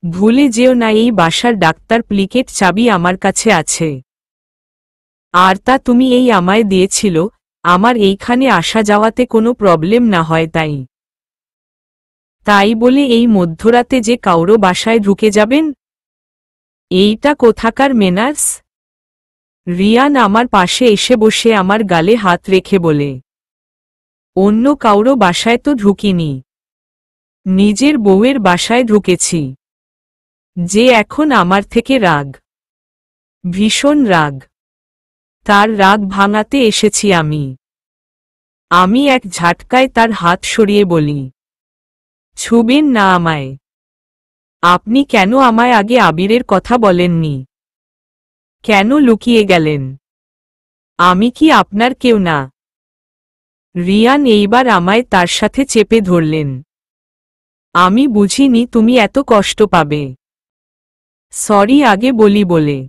ভুলে যেও না এই বাসার ডাক্তার প্লিকেট চাবি আমার কাছে আছে। আর তা তুমি এই আমায় দিয়েছিল, আমার এইখানে আসা যাওয়াতে কোনো প্রবলেম না হয় তাই। তাই বলে এই মধ্যরাতে যে কাউরো বাসায় ঢুকে যাবেন? এইটা কোথাকার মেনার্স? রিয়ান আমার পাশে এসে বসে আমার গালে হাত রেখে বলে, অন্য কাউরো বাসায় তো ঢুকিনি। নিজের বউয়ের বাসায় ঢুকেছি। যে এখন আমার থেকে রাগ, ভীষণ রাগ। তার রাগ ভাঙাতে এসেছি আমি। আমি এক ঝাটকায় তার হাত সরিয়ে বলি, ছুবেন না আমায়। আপনি কেন আমায় আগে আবিরের কথা বলেননি? কেন লুকিয়ে গেলেন? আমি কি আপনার কেউ না? রিয়ান এইবার আমায় তার সাথে চেপে ধরলেন। আমি বুঝিনি তুমি এত কষ্ট পাবে। সরি আগে বলি বলে।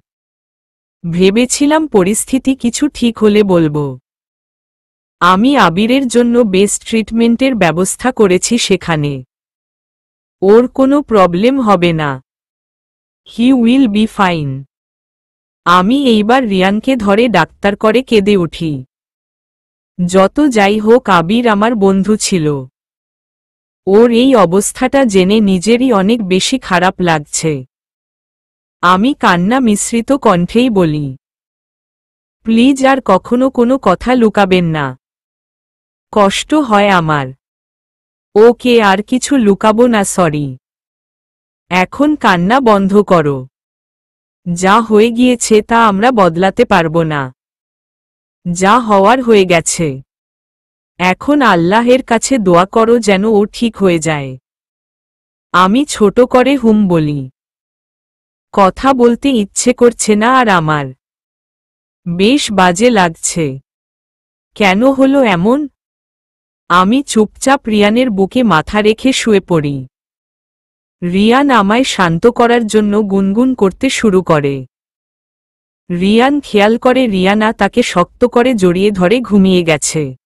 ভেবেছিলাম পরিস্থিতি কিছু ঠিক হলে বলবো। আমি আবিরের জন্য বেস্ট ট্রিটমেন্টের ব্যবস্থা করেছি সেখানে। ওর কোনো প্রবলেম হবে না। He will be fine. আমি এইবার রিয়ানকে ধরে ডাক্তার করে কেঁদে উঠি। যত যাই হোক আবির আমার বন্ধু ছিল। ওর এই অবস্থাটা জেনে নিজেরই অনেক বেশি খারাপ লাগছে। আমি কান্না মিশ্রিত কণ্ঠেই বলি, প্লিজ আর কখনো কোনো কথা লুকাবেন না। কষ্ট হয় আমার। ওকে আর কিছু লুকাবো না সরি। এখন কান্না বন্ধ করো। যা হয়ে গিয়েছে তা আমরা বদলাতে পারবো না। যা হওয়ার হয়ে গেছে। এখন আল্লাহের কাছে দোয়া করো যেন ও ঠিক হয়ে যায়। আমি ছোট করে হুম বলি। কথা বলতে ইচ্ছে করছে না আর আমার। বেশ বাজে লাগছে। কেন হলো এমন? আমি চুপচাপ রিয়ানের বুকে মাথা রেখে শুয়ে পড়ি। রিয়ান আমায় শান্ত করার জন্য গুনগুন করতে শুরু করে। রিয়ান খেয়াল করে রিয়ানা তাকে শক্ত করে জড়িয়ে ধরে ঘুমিয়ে গেছে।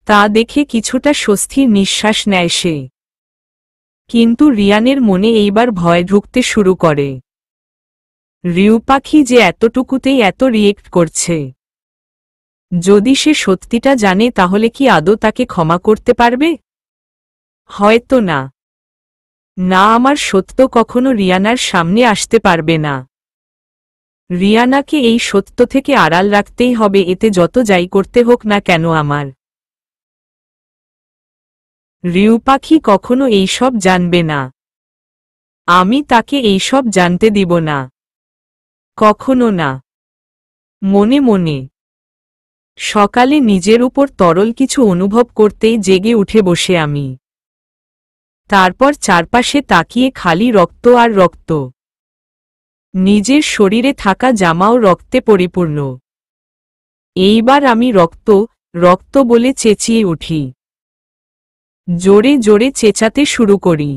তা দেখে কিছুটা স্বস্তির নিঃশ্বাস নেয় সে। কিন্তু রিয়ানের মনে এইবার ভয় ঢুকতে শুরু করে। রিউ পাখি যে এতটুকুতেই এত রিয়েক্ট করছে। যদি সে সত্যিটা জানে তাহলে কি আদৌ তাকে ক্ষমা করতে পারবে? হয়তো না। না, আমার সত্য কখনো রিয়ানার সামনে আসতে পারবে না। রিয়ানাকে এই সত্য থেকে আড়াল রাখতেই হবে, এতে যত যাই করতে হোক না কেন আমার। রিউ পাখি কখনো এইসব জানবে না। আমি তাকে এইসব জানতে দিব না। কখনো না। মনে মনে সকালে নিজের উপর তরল কিছু অনুভব করতেই জেগে উঠে বসে আমি। তারপর চারপাশে তাকিয়ে খালি রক্ত আর রক্ত। নিজের শরীরে থাকা জামাও রক্তে পরিপূর্ণ। এইবার আমি রক্ত রক্ত বলে চেঁচিয়ে উঠি। জোরে জোরে চেঁচাতে শুরু করি।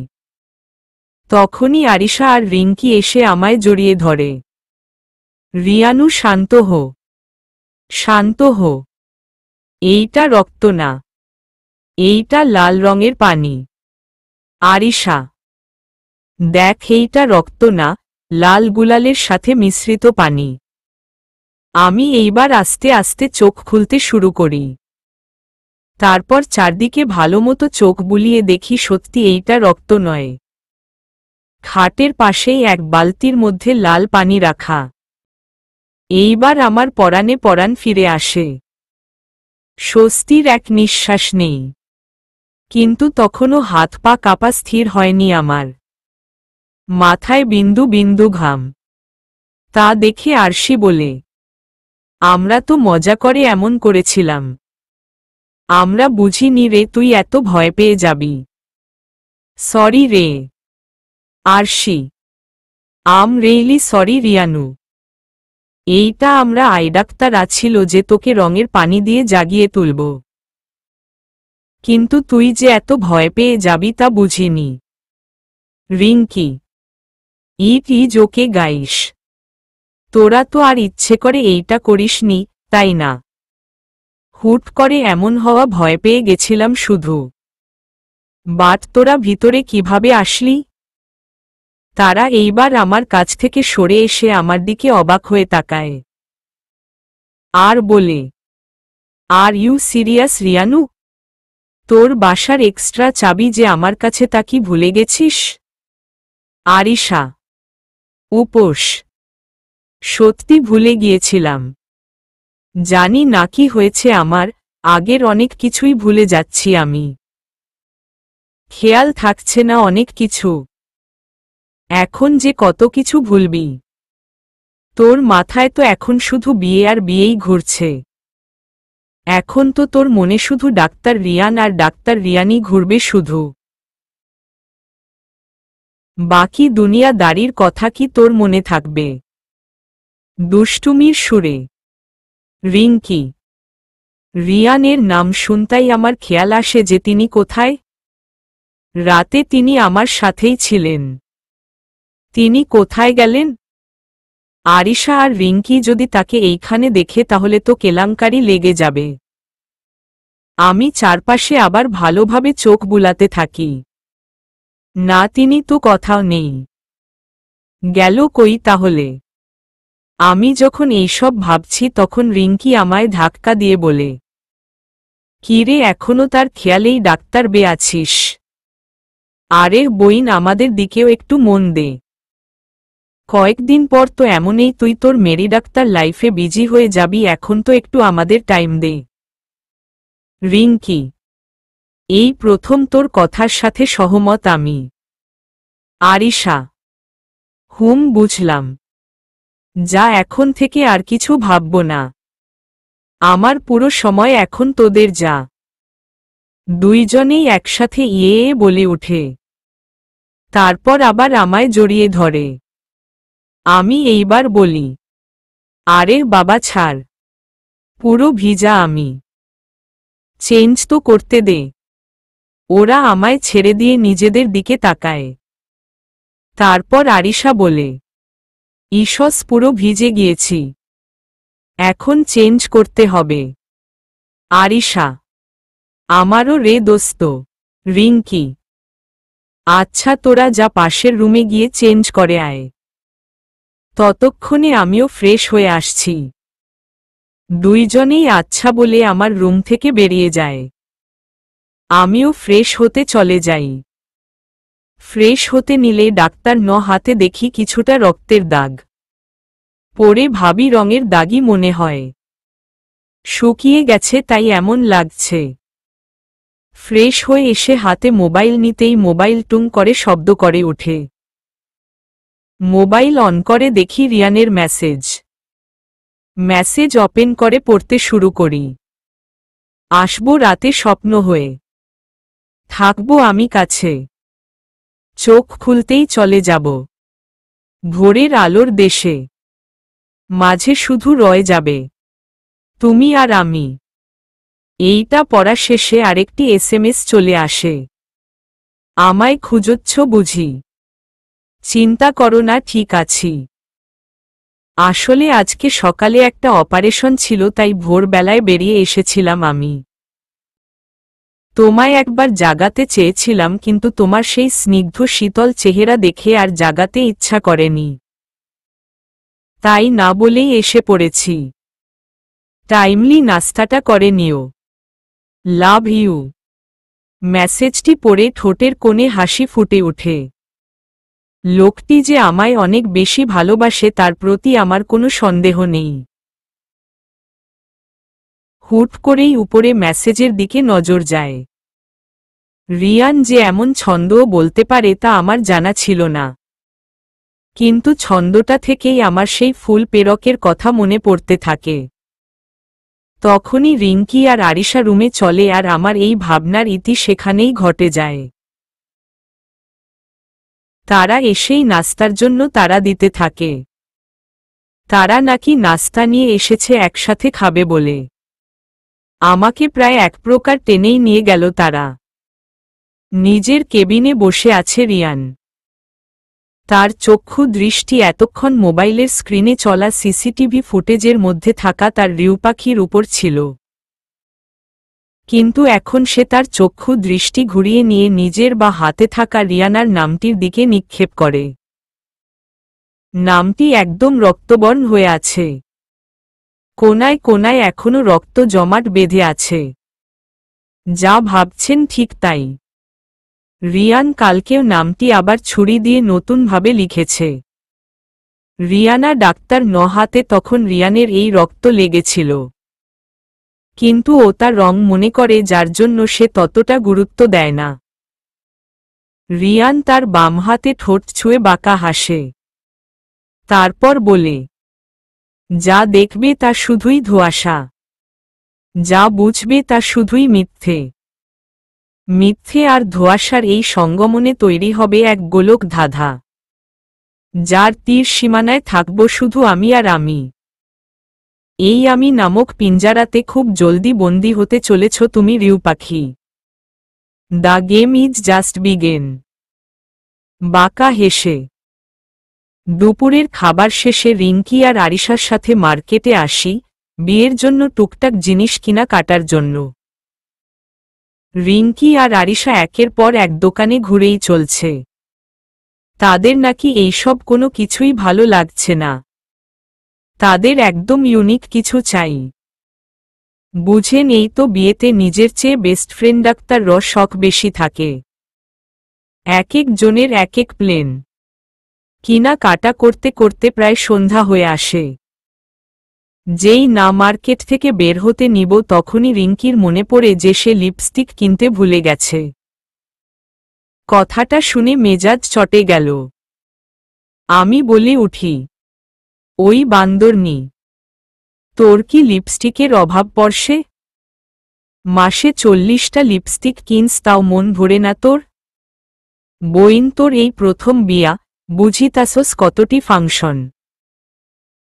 তখনই আরিশা আর রিঙ্কি এসে আমায় জড়িয়ে ধরে। রিয়ানু, শান্ত হো, শান্ত হো। এইটা রক্ত না, এইটা লাল রঙের পানি। আরিশা, দেখ, এইটা রক্ত না, লাল গুলালের সাথে মিশ্রিত পানি। আমি এইবার আস্তে আস্তে চোখ খুলতে শুরু করি। তারপর চারদিকে ভালোমতো চোখ বুলিয়ে দেখি সত্যি এইটা রক্ত নয়। খাটের পাশেই এক বালতির মধ্যে লাল পানি রাখা। এইবার আমার পরাণে পরাণ ফিরে আসে। স্বস্তির এক নিঃশ্বাস নেই। কিন্তু তখনও হাত পা কাঁপা স্থির হয়নি আমার। মাথায় বিন্দু বিন্দু ঘাম। তা দেখে আরশি বলে, আমরা তো মজা করে এমন করেছিলাম। আমরা বুঝিনি রে তুই এত ভয় পেয়ে যাবি। সরি রে আরশি। I'm really sorry রিয়ানু। এইটা আমরা আইডাক্তার আছিল যে তোকে রঙের পানি দিয়ে জাগিয়ে তুলব। কিন্তু তুই যে এত ভয় পেয়ে যাবি তা বুঝিনি। Rinki, it is okay guys. তোরা তো আর ইচ্ছে করে এইটা করিসনি, তাই না? হুট করে এমন হওয়া ভয় পেয়ে গেছিলাম শুধু। বাট তোরা ভিতরে কিভাবে আসলি? তারা এইবার আমার কাছ থেকে সরে এসে আমার দিকে অবাক হয়ে তাকায়। আর বলে, আর ইউ সিরিয়াস রিয়ানু? তোর বাসার এক্সট্রা চাবি যে আমার কাছে তা কি ভুলে গেছিস? আরিশা, উপোস। সত্যি ভুলে গিয়েছিলাম। জানি না কি হয়েছে আমার, আগের অনেক কিছুই ভুলে যাচ্ছি আমি। খেয়াল থাকছে না অনেক কিছু। এখন যে কত কিছু ভুলবি। তোর মাথায় তো এখন শুধু বিয়ে আর বিয়েই ঘুরছে। এখন তো তোর মনে শুধু ডাক্তার রিয়ান আর ডাক্তার রিয়ানই ঘুরবে শুধু। বাকি দুনিয়াদারির কথা কি তোর মনে থাকবে? দুষ্টুমির সুরে রিঙ্কি, রিয়ানের নাম শুনতাই আমার খেয়াল আসে যে তিনি কোথায়। রাতে তিনি আমার সাথেই ছিলেন। তিনি কোথায় গেলেন? আরিশা আর রিঙ্কি যদি তাকে এইখানে দেখে তাহলে তো কেলেঙ্কারি লেগে যাবে। আমি চারপাশে আবার ভালোভাবে চোখ বুলাতে থাকি। না, তিনি তো কোথাও নেই। গেল কই তাহলে? আমি যখন এইসব ভাবছি তখন রিঙ্কি আমায় ধাক্কা দিয়ে বলে, কিরে, এখনো তার খেয়ালেই ডাক্তার বে আছিস? আরে বইন, আমাদের দিকেও একটু মন দে। কয়েকদিন পর তো এমনই তুই তোর মেরি ডাক্তার লাইফে বিজি হয়ে যাবি, এখন তো একটু আমাদের টাইম দে। রিঙ্কি, এই প্রথম তোর কথার সাথে সহমত আমি। আরিশা, বুঝলাম। যা, এখন থেকে আর কিছু ভাবব না। আমার পুরো সময় এখন তোদের। যা। দুইজনেই একসাথে ইয়ে বলে ওঠে। তারপর আবার আমায় জড়িয়ে ধরে। আমি এইবার বলি, আরে বাবা ছাড়, পুরো ভিজা আমি। চেঞ্জ তো করতে দে। ওরা আমায় ছেড়ে দিয়ে নিজেদের দিকে তাকায়। তারপর আরিশা বলে, ইসস, পুরো ভিজে গিয়েছি, এখন চেঞ্জ করতে হবে। আরিশা, আমারও রে দোস্ত। রিঙ্কি, আচ্ছা তোরা যা, পাশের রুমে গিয়ে চেঞ্জ করে আয়। ততক্ষণে আমিও ফ্রেশ হয়ে আসছি। দুইজনেই আচ্ছা বলে আমার রুম থেকে বেরিয়ে যায়। আমিও ফ্রেশ হতে চলে যাই। ফ্রেশ হতে নিলে ডাক্তার হাতে দেখি কিছুটা রক্তের দাগ। পরে ভাবি রঙের দাগই মনে হয়। শুকিয়ে গেছে তাই এমন লাগছে। ফ্রেশ হয়ে এসে হাতে মোবাইল নিতেই মোবাইল টুং করে শব্দ করে ওঠে। মোবাইল অন করে দেখি রিয়ানের মেসেজ। মেসেজ ওপেন করে পড়তে শুরু করি। আসবো রাতে স্বপ্ন হয়ে, থাকবো আমি কাছে, চোখ খুলতেই চলে যাব ভোরের আলোর দেশে, মাঝে শুধু রয়ে যাবে তুমি আর আমি। এইটা পড়া শেষে আরেকটি এসএমএস চলে আসে। আমায় খুঁজোচ্ছ বুঝি? চিন্তা করো না, ঠিক আছি। আসলে আজকে সকালে একটা অপারেশন ছিল, তাই ভোরবেলায় বেরিয়ে এসেছিলাম আমি। তোমায় একবার জাগাতে চেয়েছিলাম, কিন্তু তোমার সেই স্নিগ্ধ শীতল চেহারা দেখে আর জাগাতে ইচ্ছা করেনি, তাই না বলেই এসে পড়েছি। টাইমলি নাস্তাটা করে নিও। Love you. মেসেজটি পড়ে ঠোঁটের কোণে হাসি ফুটে ওঠে। লোকটি যে আমায় অনেক বেশি ভালোবাসে তার প্রতি আমার কোনো সন্দেহ নেই। হুট করেই উপরে মেসেজের দিকে নজর যায়। রিয়ান যে এমন ছন্দও বলতে পারে তা আমার জানা ছিল না, কিন্তু ছন্দটা থেকেই আমার সেই ফুল পেরকের কথা মনে পড়তে থাকে। তখনই রিঙ্কি আর আরিশা রুমে চলে আর আমার এই ভাবনার ইতি সেখানেই ঘটে যায়। তারা এসেই নাস্তার জন্য তাড়া দিতে থাকে। তারা নাকি নাস্তা নিয়ে এসেছে একসাথে খাবে বলে। আমাকে প্রায় এক প্রকার টেনেই নিয়ে গেল তারা। নিজের কেবিনে বসে আছে রিয়ান। তার চক্ষু দৃষ্টি এতক্ষণ মোবাইলের স্ক্রিনে চলা সিসিটিভি ফুটেজের মধ্যে থাকা তার রিউপাখির উপর ছিল, কিন্তু এখন সে তার চক্ষু দৃষ্টি ঘুরিয়ে নিয়ে নিজের বা হাতে থাকা রিয়ানার নামটির দিকে নিক্ষেপ করে। নামটি একদম রক্তবর্ণ হয়ে আছে, কোনায় কোনায় এখনো রক্ত জমাট বেঁধে আছে। যা ভাবছেন ঠিক তাই। রিয়ান কালকেও নামটি আবার ছুরি দিয়ে নতুনভাবে লিখেছে। রিয়ানা ডাক্তার নহাতে তখন রিয়ানের এই রক্ত লেগেছিল, কিন্তু ও তার রং মনে করে, যার জন্য সে ততটা গুরুত্ব দেয় না। রিয়ান তার বাম হাতে ঠোঁট ছুঁয়ে বাঁকা হাসে, তারপর বলে, যা দেখবে তা শুধুই ধোঁয়াশা, যা বুঝবে তা শুধুই মিথ্যে। মিথ্যে আর ধোঁয়াশার এই সঙ্গমনে তৈরি হবে এক গোলক ধাঁধা, যার তীর সীমানায় থাকব শুধু আমি আর আমি। এই আমি নামক পিঞ্জারাতে খুব জলদি বন্দী হতে চলেছ তুমি রিউপাখি। The game is just begin. বাঁকা হেসে দুপুরের খাবার শেষে রিঙ্কি আর আরিশার সাথে মার্কেটে আসি, বিয়ের জন্য টুকটাক জিনিস কিনা কাটার জন্য। রিঙ্কি আর আরিশা একের পর এক দোকানে ঘুরেই চলছে। তাদের নাকি এইসব কোনো কিছুই ভালো লাগছে না, তাদের একদম ইউনিক কিছু চাই। বুঝেন, এই তো বিয়েতে নিজের চেয়ে বেস্ট ফ্রেন্ড ডাক্তার শখ বেশি থাকে। এক এক জনের এক এক প্লেন। কিনা কাটা করতে করতে প্রায় সন্ধ্যা হয়ে আসে। যেই না মার্কেট থেকে বের হতে নিব তখনই রিঙ্কির মনে পড়ে যে সে লিপস্টিক কিনতে ভুলে গেছে। কথাটা শুনে মেজাজ চটে গেল। আমি বলে উঠি, ওই বান্দরনি, তোর কি লিপস্টিকের অভাব পড়ছে? মাসে 40টা লিপস্টিক কিনস, তাও মন ভরে না তোর? বইন, তোর এই প্রথম বিয়া, বুঝিতাসস কতটি ফাংশন।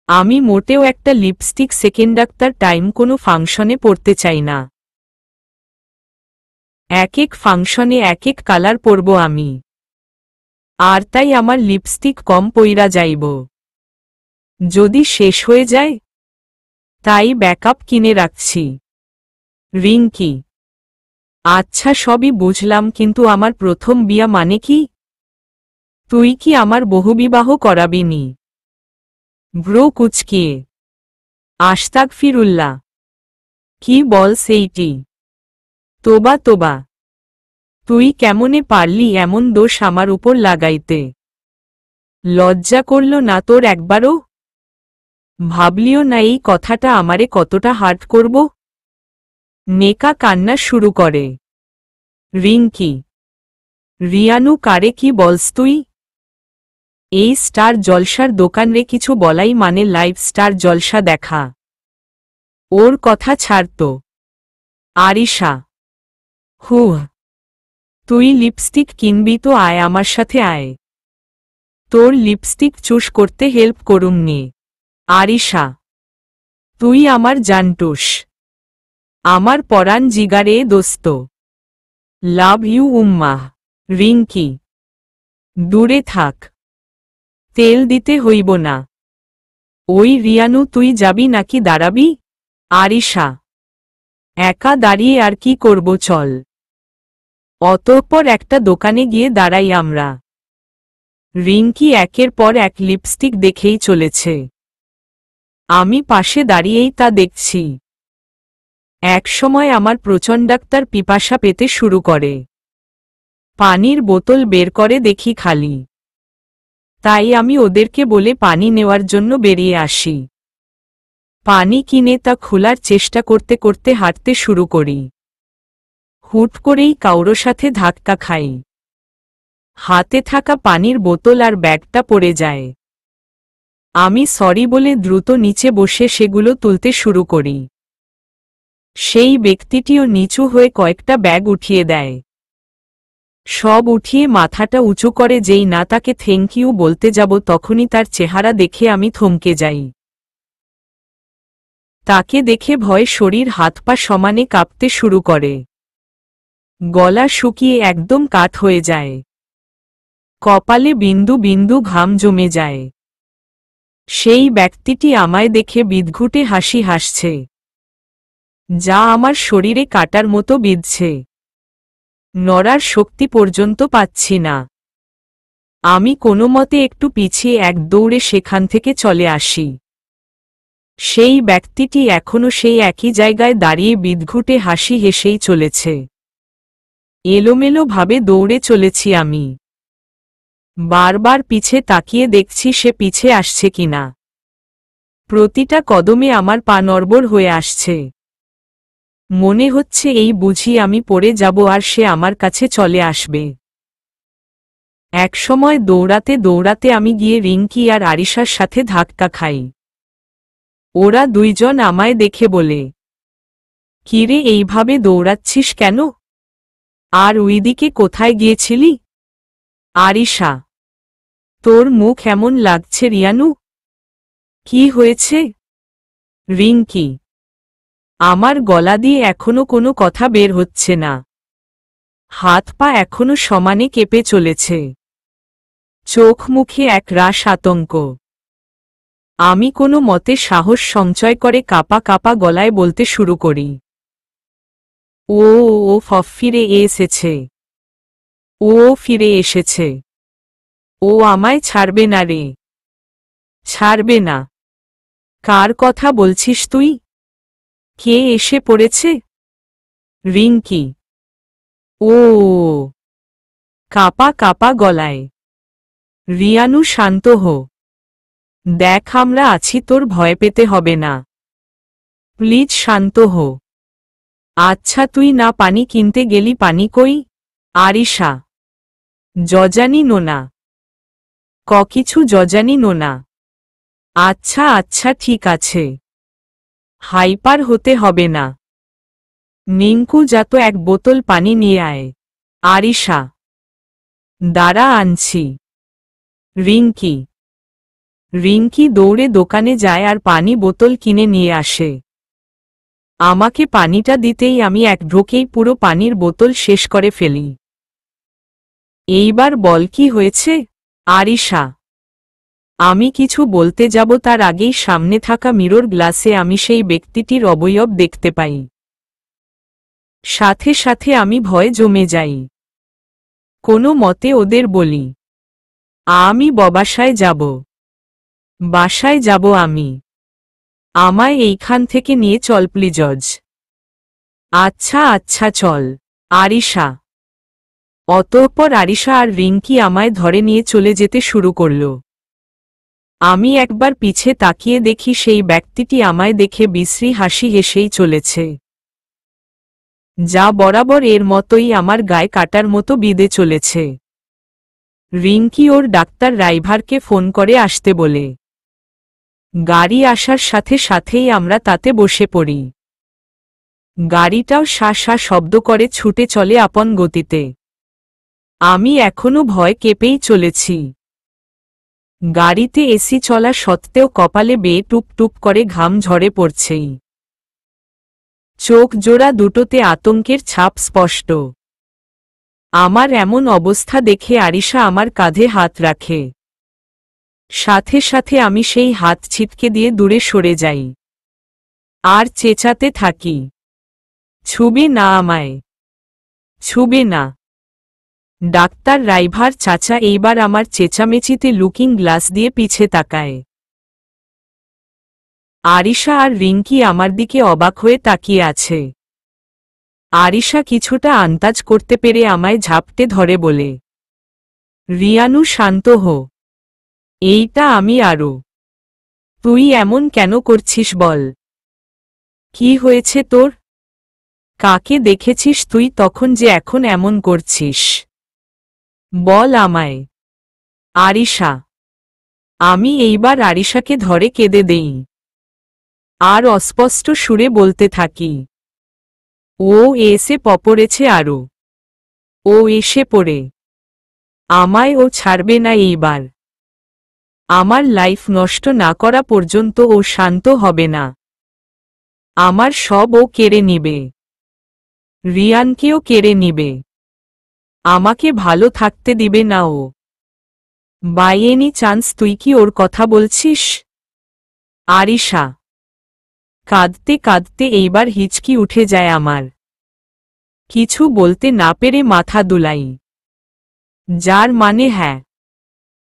আমি মোটেও একটা লিপস্টিক সেকেন্ড ডাক্তার টাইম কোনো ফাংশনে পরতে চাই না। এক এক ফাংশনে এক এক কালার পরব আমি, আর তাই আমার লিপস্টিক কম পইরা যাইব। যদি শেষ হয়ে যায়, তাই ব্যাকআপ কিনে রাখছি। রিঙ্কি, আচ্ছা সবই বুঝলাম, কিন্তু আমার প্রথম বিয়া মানে কি? তুই কি আমার বহুবিবাহ করাবিনি? ব্রো কুচকিয়ে, আস্তাগফিরুল্লাহ, কি বল সেইটি? তোবা তোবা, তুই কেমনে পারলি এমন দোষ আমার উপর লাগাইতে? লজ্জা করল না তোর একবারও? ভাবলিও না এই কথাটা আমারে কতটা হার্ট করব? নেকা কান্না শুরু করে। রিঙ্কি, রিয়ানু, কারে কি বলস তুই? এই স্টার জলসার দোকান রে কিছু বলাই মানে লাইভ স্টার জলসা দেখা। ওর কথা ছাড় তো। আরিশা, তুই লিপস্টিক কিনবি তো আয়, আমার সাথে আয়, তোর লিপস্টিক চুষ করতে হেল্প করুমনি। আরিশা, তুই আমার জানটুস, আমার পরাণ জিগারে দোস্ত। লাভ ইউ উম্মাহ। রিঙ্কি, দূরে থাক, তেল দিতে হইব না। ওই রিয়ানু, তুই যাবি নাকি দাঁড়াবি? আরিশা, একা দাঁড়িয়ে আর কি করব, চল। অতঃপর একটা দোকানে গিয়ে দাঁড়াই আমরা। রিঙ্কি একের পর এক লিপস্টিক দেখেই চলেছে, আমি পাশে দাঁড়িয়েই তা দেখছি। একসময় আমার প্রচণ্ডাক্তার পিপাসা পেতে শুরু করে। পানির বোতল বের করে দেখি খালি। তাই আমি ওদেরকে বলে পানি নেওয়ার জন্য বেরিয়ে আসি। পানি কিনে তা খোলার চেষ্টা করতে করতে হাঁটতে শুরু করি। হুট করেই কাউরো সাথে ধাক্কা খাই, হাতে থাকা পানির বোতল আর ব্যাগটা পড়ে যায়। আমি সরি বলে দ্রুত নিচে বসে সেগুলো তুলতে শুরু করি। সেই ব্যক্তিটিও নিচু হয়ে কয়েকটা ব্যাগ উঠিয়ে দেয়। সব উঠিয়ে মাথাটা উঁচু করে, যেই না তাকে থ্যাংক ইউ বলতে যাব তখনই তার চেহারা দেখে আমি থমকে যাই। তাকে দেখে ভয়ে শরীর হাত পা সমানে কাঁপতে শুরু করে, গলা শুকিয়ে একদম কাঠ হয়ে যায়, কপালে বিন্দু বিন্দু ঘাম জমে যায়। সেই ব্যক্তিটি আমায় দেখে বিদঘুটে হাসি হাসছে, যা আমার শরীরে কাটার মতো বিঁধছে। নড়ার শক্তি পর্যন্ত পাচ্ছি না। আমি কোনো মতে একটু পিছিয়ে এক দৌড়ে সেখান থেকে চলে আসি। সেই ব্যক্তিটি এখনো সেই একই জায়গায় দাঁড়িয়ে বিদঘুটে হাসি হেসেই চলেছে। এলোমেলোভাবে দৌড়ে চলেছি আমি, বারবার পিছে তাকিয়ে দেখছি সে পিছে আসছে কিনা। প্রতিটা কদমে আমার পা নড়বড় হয়ে আসছে। মনে হচ্ছে এই বুঝি আমি পড়ে যাব আর সে আমার কাছে চলে আসবে। একসময় দৌড়াতে দৌড়াতে আমি গিয়ে রিঙ্কি আর আরিশার সাথে ধাক্কা খাই। ওরা দুইজন আমায় দেখে বলে, কিরে এইভাবে দৌড়াচ্ছিস কেন? আর ওইদিকে কোথায় গিয়েছিলি? আরিশা, তোর মুখ এমন লাগছে রিয়ানু, কি হয়েছে? রিঙ্কি, আমার গলা দিয়ে এখনো কোনো কথা বের হচ্ছে না, হাত পা এখনো সমানে কেঁপে চলেছে, চোখ মুখে এক রাশ আতঙ্ক। আমি কোনো মতে সাহস সঞ্চয় করে কাঁপা কাঁপা গলায় বলতে শুরু করি, ও ও ফিরে এসেছে, ও ফিরে এসেছে, ও আমায় ছাড়বে না রে, ছাড়বে না। কার কথা বলছিস তুই? কে এসে পড়েছে? রিঙ্কি, ও কাঁপা কাঁপা গলায়, রিয়ানু শান্ত হো, দেখ আমরা আছি, তোর ভয় পেতে হবে না, প্লিজ শান্ত হো। আচ্ছা তুই না পানি কিনতে গেলি, পানি কই? আরিশা, জজানি নোনা, কিছু জজানি নোনা। আচ্ছা আচ্ছা ঠিক আছে, হাইপার হতে হবে না। নিঙ্কু যা তো এক বোতল পানি নিয়ে আয়। আরিশা, দাঁড়া আনছি। রিঙ্কি, রিঙ্কি দৌড়ে দোকানে যায় আর পানি বোতল কিনে নিয়ে আসে। আমাকে পানিটা দিতেই আমি এক ঢোকেই পুরো পানির বোতল শেষ করে ফেলি। এইবার বল কি হয়েছে? আরিশা, আমি কিছু বলতে যাব তার আগেই সামনে থাকা মিরর গ্লাসে আমি সেই ব্যক্তিটির অবয়ব দেখতে পাই। সাথে সাথে আমি ভয়ে জমে যাই। কোনো মতে ওদের বলি, আমি বাসায় যাব, বাসায় যাব আমি, আমায় এইখান থেকে নিয়ে চল প্লিজ। আচ্ছা আচ্ছা চল। আরিশা। অতঃপর আরিশা আর রিঙ্কি আমায় ধরে নিয়ে চলে যেতে শুরু করল। আমি একবার পিছে তাকিয়ে দেখি সেই ব্যক্তিটি আমায় দেখে বিশ্রী হাসি হেসেই চলেছে, যা বরাবর এর মতোই আমার গায়ে কাটার মতো বিঁধে চলেছে। রিঙ্কি ওর ডাক্তার ড্রাইভারকে ফোন করে আসতে বলে। গাড়ি আসার সাথে সাথেই আমরা তাতে বসে পড়ি। গাড়িটাও শা শা শব্দ করে ছুটে চলে আপন গতিতে। আমি এখনো ভয় কেঁপেই চলেছি। গাড়িতে এসি চলা সত্ত্বেও কপালে বেয়ে টুপ টুপ করে ঘাম ঝরে পড়ছেই। চোখ জোড়া দুটোতে আতঙ্কের ছাপ স্পষ্ট। আমার এমন অবস্থা দেখে আরিশা আমার কাঁধে হাত রাখে। সাথে সাথে আমি সেই হাত ছিটকে দিয়ে দূরে সরে যাই। আর চেঁচাতে থাকি, ছুবে না আমায়, ছুবে না। ডাক্তার রাইভার চাচা এইবার আমার চেঁচামেচিতে লুকিং গ্লাস দিয়ে পিছে তাকায়। আরিশা আর রিঙ্কি আমার দিকে অবাক হয়ে তাকিয়ে আছে। আরিশা কিছুটা আন্দাজ করতে পেরে আমায় ঝাপটে ধরে বলে, রিয়ানু শান্ত হো, এইটা আমি আরও। তুই এমন কেন করছিস বল? কি হয়েছে তোর? কাকে দেখেছিস তুই তখন যে এখন এমন করছিস? বল আমায়। আরিশা। আমি এইবার আরিশাকে ধরে কেঁদে দেই। আর অস্পষ্ট সুরে বলতে থাকি, ও এসে পড়েছে আরও। ও এসে পড়ে আমায় ও ছাড়বে না এইবার। আমার লাইফ নষ্ট না করা পর্যন্ত ও শান্ত হবে না। আমার সব ও কেড়ে নিবে। রিয়ানকেও কেড়ে নিবে। আমাকে ভালো থাকতে দিবে না ও। বাই এনি চান্স তুই কি ওর কথা বলছিস? আরিশা। কাঁদতে কাঁদতে এইবার হিচকি উঠে যায় আমার। কিছু বলতে না পেরে মাথা দুলাই। যার মানে হ্যাঁ।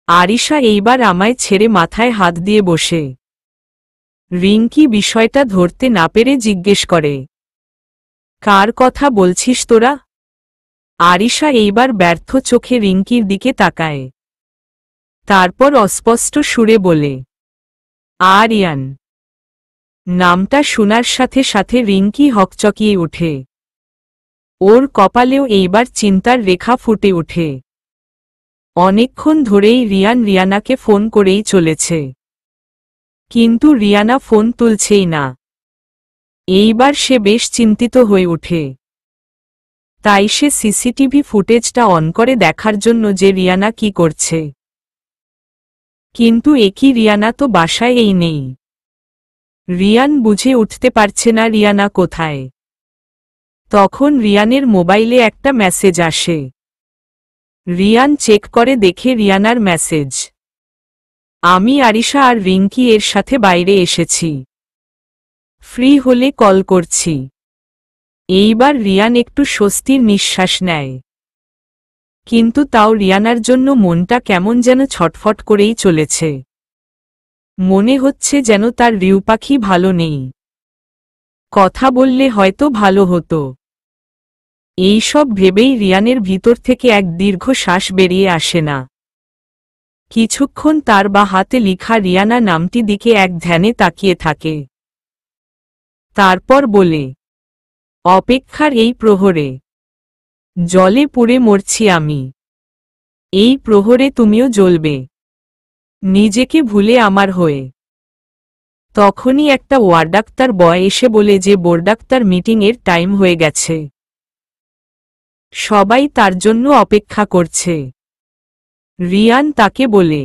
আরিশা এইবার আমায় ছেড়ে মাথায় হাত দিয়ে বসে। রিঙ্কি বিষয়টা ধরতে না পেরে জিজ্ঞেস করে, কার কথা বলছিস তোরা? আরিশা এইবার ব্যর্থ চোখে রিঙ্কির দিকে তাকায়। তারপর অস্পষ্ট সুরে বলে, আরিয়ান। নামটা শোনার সাথে সাথে রিঙ্কি হকচকিয়ে ওঠে। ওর কপালেও এইবার চিন্তার রেখা ফুটে ওঠে। অনেকক্ষণ ধরেই রিয়ানাকে ফোন করেই চলেছে, কিন্তু রিয়ানা ফোন তুলছেই না। এইবার সে বেশ চিন্তিত হয়ে ওঠে। তাই সে সিসিটিভি ফুটেজটা অন করে দেখার জন্য যে রিয়ানা কি করছে। কিন্তু একই রিয়ানা তো বাসায় এই নেই। রিয়ান বুঝে উঠতে পারছে না রিয়ানা কোথায়। তখন রিয়ানের মোবাইলে একটা মেসেজ আসে। রিয়ান চেক করে দেখে রিয়ানার মেসেজ, আমি আরিশা আর রিঙ্কি এর সাথে বাইরে এসেছি, ফ্রি হলে কল করছি। এইবার রিয়ান একটু স্বস্তির নিঃশ্বাস নেয়। কিন্তু তাও রিয়ানার জন্য মনটা কেমন যেন ছটফট করেই চলেছে। মনে হচ্ছে যেন তার রিউ পাখি ভালো নেই। কথা বললে হয়তো ভালো হতো। এইসব ভেবেই রিয়ানের ভিতর থেকে এক দীর্ঘ শ্বাস বেরিয়ে আসে না। কিছুক্ষণ তার বা হাতে লিখা রিয়ানা নামটি দিকে এক ধ্যানে তাকিয়ে থাকে। তারপর বলে, অপেক্ষার এই প্রহরে জলে পুড়ে মরছি আমি। এই প্রহরে তুমিও জ্বলবে, নিজেকে ভুলে আমার হয়ে। তখনই একটা ওয়ার্ডাক্তার বয় এসে বলে যে বোর্ডাক্তার মিটিংয়ের টাইম হয়ে গেছে। সবাই তার জন্য অপেক্ষা করছে। রিয়ান তাকে বলে,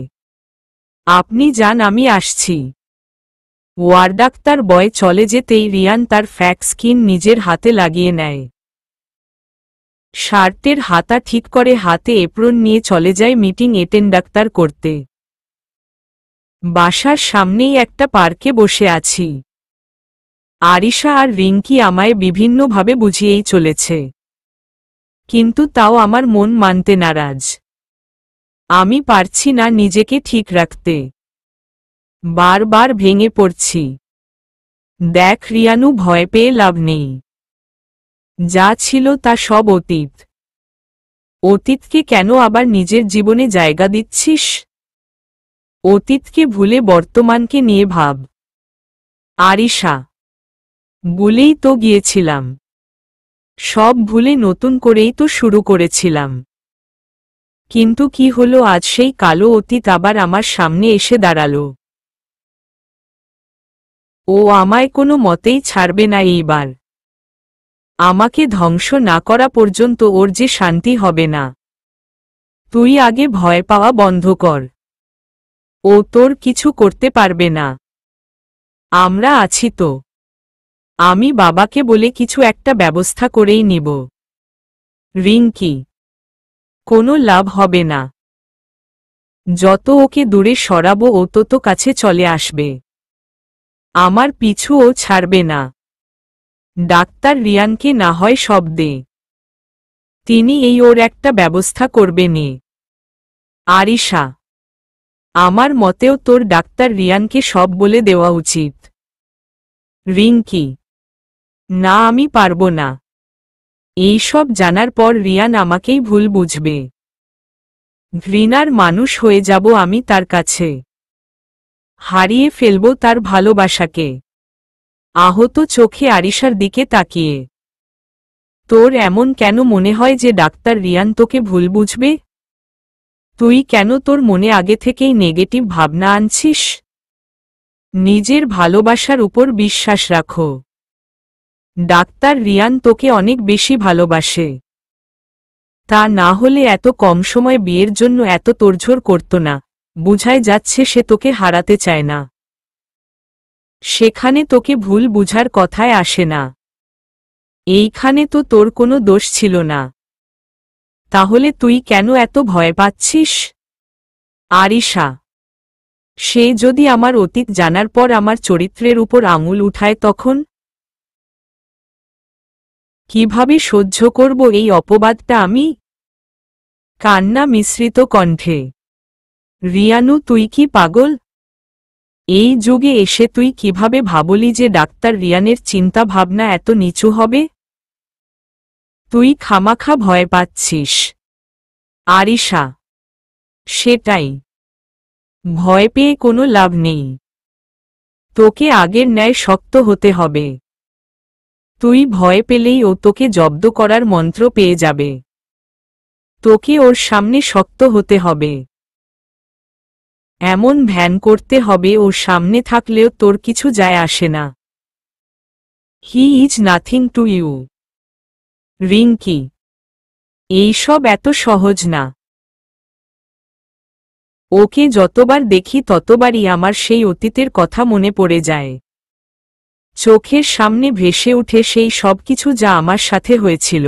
আপনি যান, আমি আসছি। ওয়ার্ডাক্তার বয় চলে যেতেই রিয়ান তার ফ্যাক্সকিন নিজের হাতে লাগিয়ে নেয়। শার্টের হাতা ঠিক করে হাতে এপ্রন নিয়ে চলে যায় মিটিং অ্যাটেন্ড করতে। বাসার সামনেই একটা পার্কে বসে আছি। আরিশা আর রিঙ্কি আমায় বিভিন্নভাবে বুঝিয়েই চলেছে, কিন্তু তাও আমার মন মানতে নারাজ। আমি পারছি না নিজেকে ঠিক রাখতে, বারবার ভেঙে পড়ছি। দেখ রিয়ানু, ভয় পেয়ে লাভ নেই। যা ছিল তা সব অতীত। অতীতকে কেন আবার নিজের জীবনে জায়গা দিচ্ছিস? অতীতকে ভুলে বর্তমানকে নিয়ে ভাব। আরিশা, ভুলেই তো গিয়েছিলাম, সব ভুলে নতুন করেই তো শুরু করেছিলাম। কিন্তু কি হলো, আজ সেই কালো অতীত আবার আমার সামনে এসে দাঁড়ালো। ও আমায় কোনো মতেই ছাড়বে না এইবার। আমাকে ধ্বংস না করা পর্যন্ত ওর যে শান্তি হবে না। তুই আগে ভয় পাওয়া বন্ধ কর। ও তোর কিছু করতে পারবে না। আমরা আছি তো। আমি বাবাকে বলে কিছু একটা ব্যবস্থা করেই নিব। রিঙ্কি, কোনো লাভ হবে না। যত ওকে দূরে সরাবো ও তত কাছে চলে আসবে। আমার পিছু ও ছাড়বে না। ডাক্তার রিয়ানকে না হয় সব দে। তিনি এই ওর একটা ব্যবস্থা করবেনে। আরিশা, আমার মতেও তোর ডাক্তার রিয়ানকে সব বলে দেওয়া উচিত। রিঙ্কি, না আমি পারবো না। এই সব জানার পর রিয়ান আমাকেই ভুল বুঝবে। ঘৃণার মানুষ হয়ে যাব আমি তার কাছে। হারিয়ে ফেলব তার ভালোবাসাকে। আহত চোখে আরিশার দিকে তাকিয়ে, তোর এমন কেন মনে হয় যে ডাক্তার রিয়ান তোকে ভুল বুঝবে? তুই কেন তোর মনে আগে থেকেই নেগেটিভ ভাবনা আনছিস? নিজের ভালোবাসার উপর বিশ্বাস রাখো। ডাক্তার রিয়ান তোকে অনেক বেশি ভালোবাসে। তা না হলে এত কম সময় বিয়ের জন্য এত তোড়জোড় করত না। বুঝাই যাচ্ছে সে তোকে হারাতে চায় না। সেখানে তোকে ভুল বুঝার কথায় আসে না। এইখানে তো তোর কোনো দোষ ছিল না। তাহলে তুই কেন এত ভয় পাচ্ছিস? আরিশা, সে যদি আমার অতীত জানার পর আমার চরিত্রের উপর আঙুল উঠায় তখন কিভাবে সহ্য করব এই অপবাদটা আমি? কান্না মিশ্রিত কণ্ঠে, রিয়ানু তুই কি পাগল? এই যুগে এসে তুই কিভাবে ভাবলি যে ডাক্তার রিয়ানের চিন্তা ভাবনা এত নিচু হবে? তুই খামাখা ভয় পাচ্ছিস। আরিশা, সেটাই। ভয় পেয়ে কোনো লাভ নেই। তোকে আগের ন্যায় শক্ত হতে হবে। তুই ভয় পেলেই ও তোকে জব্দ করার মন্ত্র পেয়ে যাবে। তোকে ওর সামনে শক্ত হতে হবে। এমন ভ্যান করতে হবে ওর সামনে থাকলেও তোর কিছু যায় আসে না। He is nothing to you. Rinki, এইসব এত সহজ না। ওকে যতবার দেখি ততবারই আমার সেই অতীতের কথা মনে পড়ে যায়। চোখের সামনে ভেসে উঠে সেই সব কিছু যা আমার সাথে হয়েছিল।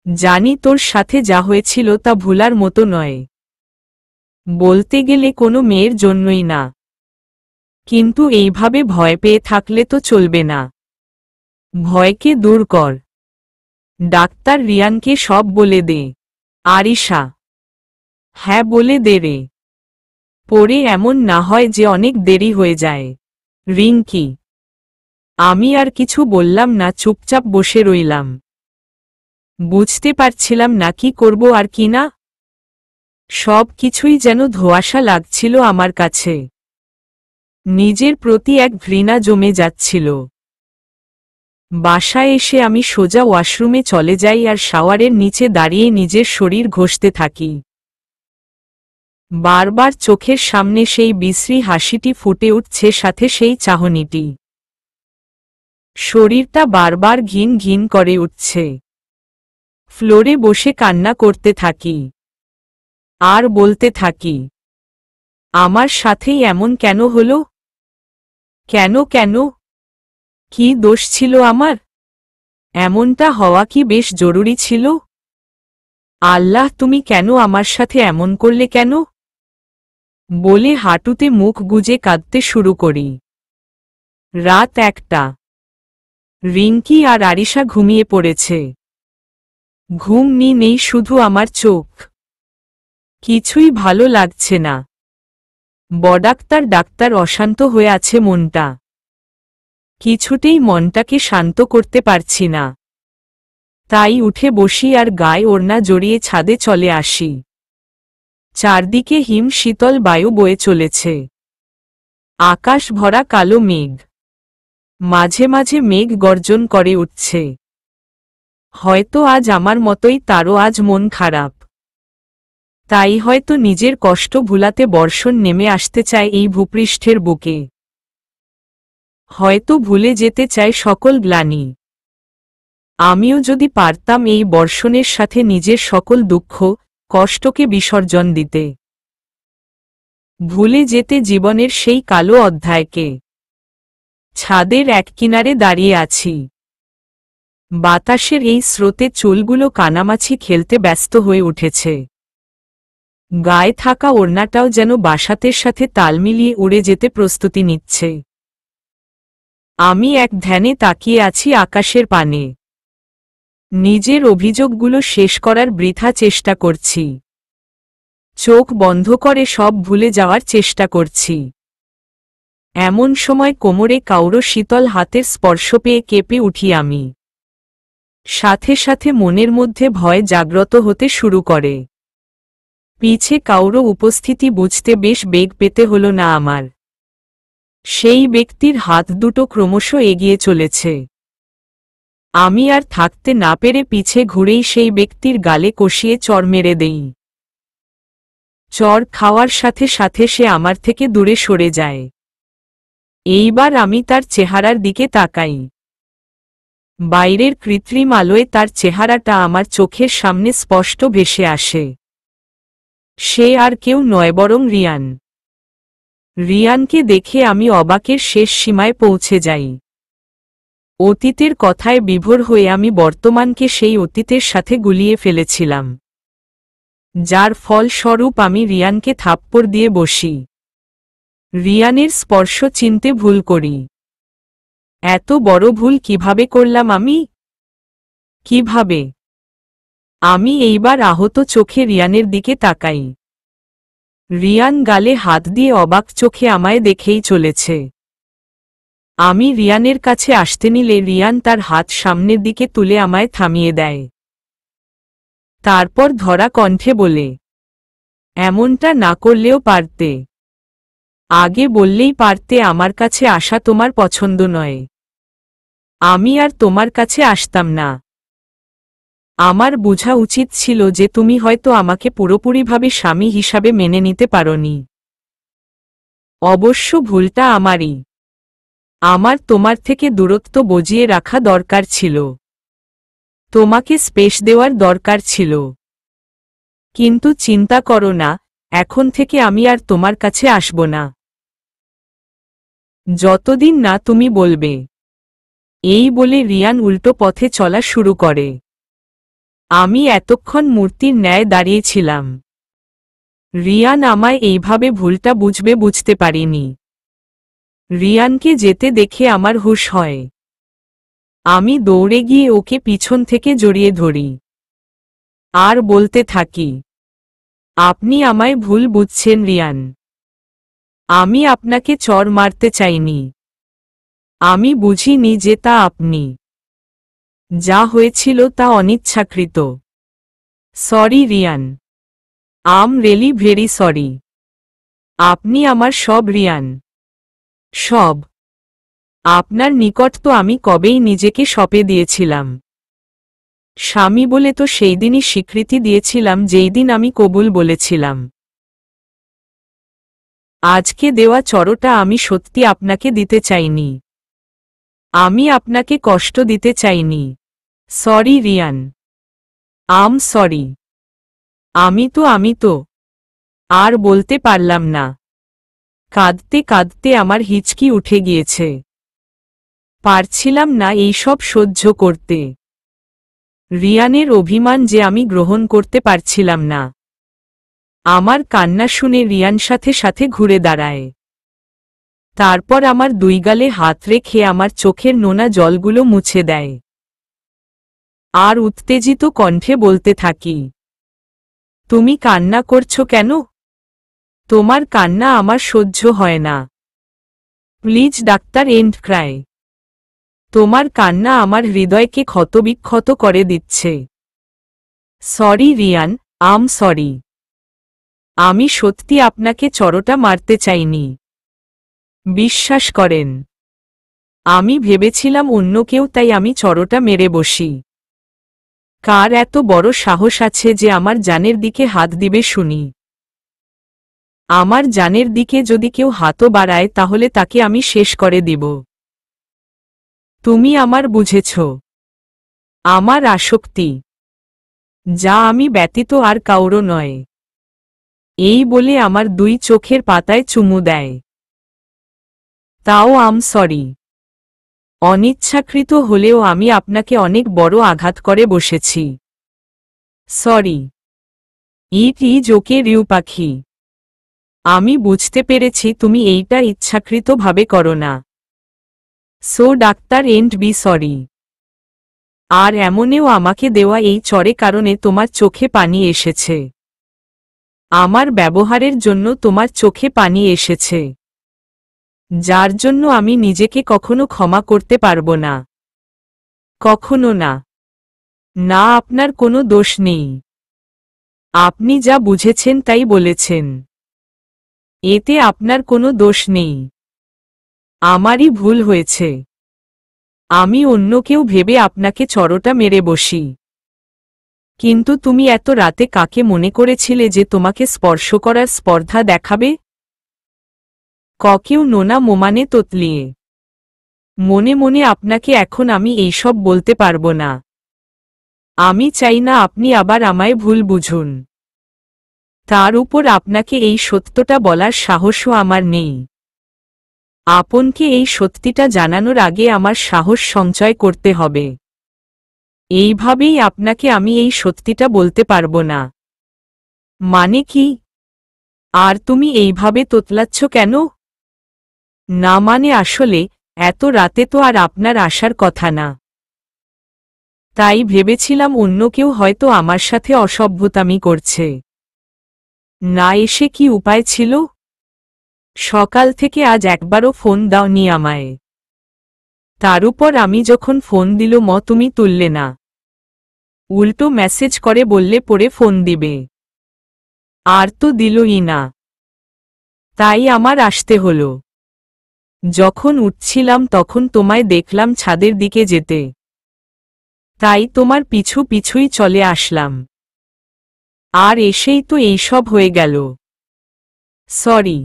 জানি তোর সাথে যা হয়েছিল তা ভুলার মতো নয়। বলতে গেলে কোনো মেয়ের জন্যই না। কিন্তু এইভাবে ভয় পেয়ে থাকলে তো চলবে না। ভয়কে দূর কর। ডাক্তার রিয়ানকে সব বলে দে। আরিশা, হ্যাঁ বলে দে রে। পরে এমন না হয় যে অনেক দেরি হয়ে যায়। রিঙ্কি, আমি আর কিছু বললাম না, চুপচাপ বসে রইলাম। বুঝতে পারছিলাম না কি করব আর কি না। সব কিছুই যেন ধোঁয়াশা লাগছিল আমার কাছে। নিজের প্রতি এক ঘৃণা জমে যাচ্ছিল। বাসায় এসে আমি সোজা ওয়াশরুমে চলে যাই আর শাওয়ারের নিচে দাঁড়িয়ে নিজের শরীর ঘষতে থাকি। বারবার চোখের সামনে সেই বিশ্রী হাসিটি ফুটে উঠছে, সাথে সেই চাহনিটি। শরীরটা বারবার ঘিন ঘিন করে উঠছে। ফ্লোরে বসে কান্না করতে থাকি। আর বলতে থাকি, আমার সাথেই এমন কেন হলো? কেন কেন? কি দোষ ছিল আমার? এমনটা হওয়া কি বেশ জরুরি ছিল? আল্লাহ, তুমি কেন আমার সাথে এমন করলে কেন? বলে হাঁটুতে মুখ গুজে কাঁদতে শুরু করি। রাত 1টা। রিঙ্কি আর আরিশা ঘুমিয়ে পড়েছে। ঘুম নেই, শুধু আমার চোখ। কিছুই ভালো লাগছে না। ডাক্তার অশান্ত হয়ে আছে মনটা। কিছুতেই মনটাকে শান্ত করতে পারছি না। তাই উঠে বসি আর গায়ে ওড়না জড়িয়ে ছাদে চলে আসি। চারদিকে হিম শীতল বায়ু বয়ে চলেছে। আকাশ ভরা কালো মেঘ। মাঝে মাঝে মেঘ গর্জন করে উঠছে। হয়তো আজ আমার মতোই তারও আজ মন খারাপ। তাই হয়তো নিজের কষ্ট ভুলাতে বর্ষণ নেমে আসতে চায় এই ভূপৃষ্ঠের বুকে। হয়তো ভুলে যেতে চায় সকল গ্লানি। আমিও যদি পারতাম এই বর্ষণের সাথে নিজের সকল দুঃখ কষ্টকে বিসর্জন দিতে, ভুলে যেতে জীবনের সেই কালো অধ্যায়কে। ছাদের এক কিনারে দাঁড়িয়ে আছি। বাতাসের এই স্রোতে চুলগুলো কানামাছি খেলতে ব্যস্ত হয়ে উঠেছে। গায়ে থাকা ওড়নাটাও যেন বাসাতের সাথে তাল মিলিয়ে উড়ে যেতে প্রস্তুতি নিচ্ছে। আমি এক ধ্যানে তাকিয়ে আছি আকাশের পানে। নিজের অভিযোগগুলো শেষ করার বৃথা চেষ্টা করছি। চোখ বন্ধ করে সব ভুলে যাওয়ার চেষ্টা করছি। এমন সময় কোমরে কাউরো শীতল হাতের স্পর্শ পেয়ে কেঁপে উঠি আমি। সাথে সাথে মনের মধ্যে ভয় জাগ্রত হতে শুরু করে। পিছে কাউরো উপস্থিতি বুঝতে বেশ বেগ পেতে হলো না আমার। সেই ব্যক্তির হাত দুটো ক্রমশ এগিয়ে চলেছে। আমি আর থাকতে না পেরে পিছে ঘুরেই সেই ব্যক্তির গালে কষিয়ে চড় মেরে দেই। চড় খাওয়ার সাথে সাথে সে আমার থেকে দূরে সরে যায়। এইবার আমি তার চেহারার দিকে তাকাই। বাইরের কৃত্রিম আলোয় তার চেহারাটা আমার চোখের সামনে স্পষ্ট ভেসে আসে। সে আর কেউ নয় বরং রিয়ান। রিয়ানকে দেখে আমি অবাকের শেষ সীমায় পৌঁছে যাই। অতীতের কথায় বিভোর হয়ে আমি বর্তমানকে সেই অতীতের সাথে গুলিয়ে ফেলেছিলাম, যার ফলস্বরূপ আমি রিয়ানকে থাপ্পড় দিয়ে বসি। রিয়ানের স্পর্শ চিনতে ভুল করি। এত বড় ভুল কিভাবে করলাম আমি? কিভাবে? আমি এইবার আহত চোখে রিয়ানের দিকে তাকাই। রিয়ান গালে হাত দিয়ে অবাক চোখে আমায় দেখেই চলেছে। আমি রিয়ানের কাছে আসতে নিলে রিয়ান তার হাত সামনের দিকে তুলে আমায় থামিয়ে দেয়। তারপর ধরা কণ্ঠে বলে, এমনটা না করলেও পারতে। আগে বললেই পারতে আমার কাছে আসা তোমার পছন্দ নয়। আমি আর তোমার কাছে আসতাম না। আমার বোঝা উচিত ছিল যে তুমি হয়তো আমাকে পুরোপুরিভাবে স্বামী হিসাবে মেনে নিতে পারোনি। অবশ্য ভুলটা আমারই। আমার তোমার থেকে দূরত্ব বজিয়ে রাখা দরকার ছিল। তোমাকে স্পেস দেওয়ার দরকার ছিল। কিন্তু চিন্তা করো না, এখন থেকে আমি আর তোমার কাছে আসব না, যতদিন না তুমি বলবে। এই বলে রিয়ান উল্টো পথে চলা শুরু করে। আমি এতক্ষণ মূর্তির ন্যায় দাঁড়িয়েছিলাম। রিয়ান আমায় এইভাবে ভুলটা বুঝবে বুঝতে পারিনি। রিয়ানকে যেতে দেখে আমার হুঁশ হয়। আমি দৌড়ে গিয়ে ওকে পিছন থেকে জড়িয়ে ধরি আর বলতে থাকি, আপনি আমায় ভুল বুঝছেন রিয়ান। আমি আপনাকে চড় মারতে চাইনি। আমি বুঝিনি যে তা আপনি। যা হয়েছিল তা অনিচ্ছাকৃত। Sorry Riyan. I'm really very sorry. আপনি আমার সব রিয়ান, সব। আপনার নিকট তো আমি কবেই নিজেকে সঁপে দিয়েছিলাম। স্বামী বলে তো সেই দিনই স্বীকৃতি দিয়েছিলাম যেই দিন আমি কবুল বলেছিলাম। আজকে দেওয়া চড়টা আমি সত্যি আপনাকে দিতে চাইনি। আমি আপনাকে কষ্ট দিতে চাইনি। সরি রিয়ান। I'm sorry. আমি তো আর বলতে পারলাম না। কাঁদতে কাঁদতে আমার হিচকি উঠে গিয়েছে। পারছিলাম না এইসব সহ্য করতে। রিয়ানের অভিমান যে আমি গ্রহণ করতে পারছিলাম না। আমার কান্না শুনে রিয়ান সাথে সাথে ঘুরে দাঁড়ায়। তারপর আমার দুই গালে হাত রেখে আমার চোখের নোনা জলগুলো মুছে দেয়। আর উত্তেজিত কণ্ঠে বলতে থাকি, তুমি কান্না করছো কেন? তোমার কান্না আমার সহ্য হয় না। Please doctor and cry. তোমার কান্না আমার হৃদয়কে ক্ষতবিক্ষত করে দিচ্ছে। Sorry Riyan, I'm sorry. আমি সত্যি আপনাকে চড়টা মারতে চাইনি। বিশ্বাস করেন, আমি ভেবেছিলাম অন্য কেউ, তাই আমি চড়টা মেরে বসি। কার এত বড় সাহস আছে যে আমার জানের দিকে হাত দিবে শুনি? আমার জানের দিকে যদি কেউ হাতও বাড়ায় তাহলে তাকে আমি শেষ করে দিব। তুমি আমার বুঝেছ। আমার আসক্তি, যা আমি ব্যতীত আর কাউরো নয়। এই বলে আমার 2 চোখের পাতায় চুমু দেয়। তাও সরি। অনিচ্ছাকৃত হলেও আমি আপনাকে অনেক বড় আঘাত করে বসেছি। সরি। ইট ওকে রিউ পাখি। আমি বুঝতে পেরেছি তুমি এইটা ইচ্ছাকৃতভাবে করো না। সো ডাক্তার এন্ড বি সরি। আর এমনেও আমাকে দেওয়া এই চড়ে কারণে তোমার চোখে পানি এসেছে। আমার ব্যবহারের জন্য তোমার চোখে পানি এসেছে, যার জন্য আমি নিজেকে কখনো ক্ষমা করতে পারব না। কখনো না। না, আপনার কোনো দোষ নেই। আপনি যা বুঝেছেন তাই বলেছেন। এতে আপনার কোনো দোষ নেই। আমারই ভুল হয়েছে। আমি অন্য কেউ ভেবে আপনাকে চড়টা মেরে বসি। কিন্তু তুমি এত রাতে কাকে মনে করেছিলে যে তোমাকে স্পর্শ করার স্পর্ধা দেখাবে? কেউ নোনা মোমানে তোতলিয়ে। মনে মনে আপনাকে এখন আমি এইসব বলতে পারবো না। আমি চাই না আপনি আবার আমায় ভুল বুঝুন। তার উপর আপনাকে এই সত্যটা বলার সাহসও আমার নেই। আপনকে এই সত্যিটা জানানোর আগে আমার সাহস সঞ্চয় করতে হবে। এইভাবেই আপনাকে আমি এই সত্যিটা বলতে পারবো না। মানে কি? আর তুমি এইভাবে তোতলাচ্ছ কেন? না মানে আসলে এত রাতে তো আর আপনার আসার কথা না। তাই ভেবেছিলাম অন্য কেউ হয়তো আমার সাথে অসভ্যতামি করছে। না এসে কি উপায় ছিল? সকাল থেকে আজ একবারও ফোন দাওনি আমায়। তার উপর আমি যখন ফোন দিল তুমি তুললে না। উল্টো মেসেজ করে বললে পরে ফোন দিবে। আর তো দিলই না। তাই আমার আসতে হলো। যখন উঠছিলাম তখন তোমায় দেখলাম ছাদের দিকে যেতে। তাই তোমার পিছু পিছুই চলে আসলাম। আর এসেই তো এইসব হয়ে গেল। সরি।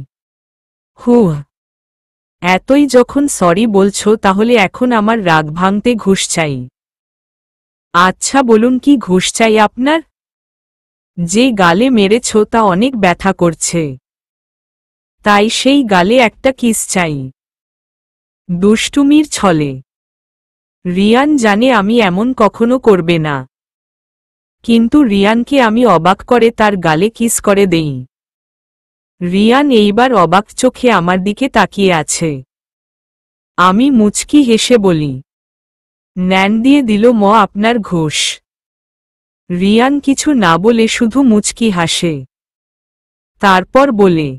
এতই যখন সরি বলছো তাহলে এখন আমার রাগ ভাঙতে ঘুষ চাই। আচ্ছা বলুন কি ঘুষ চাই আপনার? যে গালে মেরেছ তা অনেক ব্যথা করছে। তাই সেই গালে একটা কিস চাই। দুষ্টুমির ছলে। রিয়ান জানে আমি এমন কখনো করবে না। কিন্তু রিয়ানকে আমি অবাক করে তার গালে কিস করে দেই। রিয়ান এইবার অবাক চোখে আমার দিকে তাকিয়ে আছে। আমি মুচকি হেসে বলি, নেন দিয়ে দিল আপনার ঘুষ। রিয়ান কিছু না বলে শুধু মুচকি হাসে। তারপর বলে,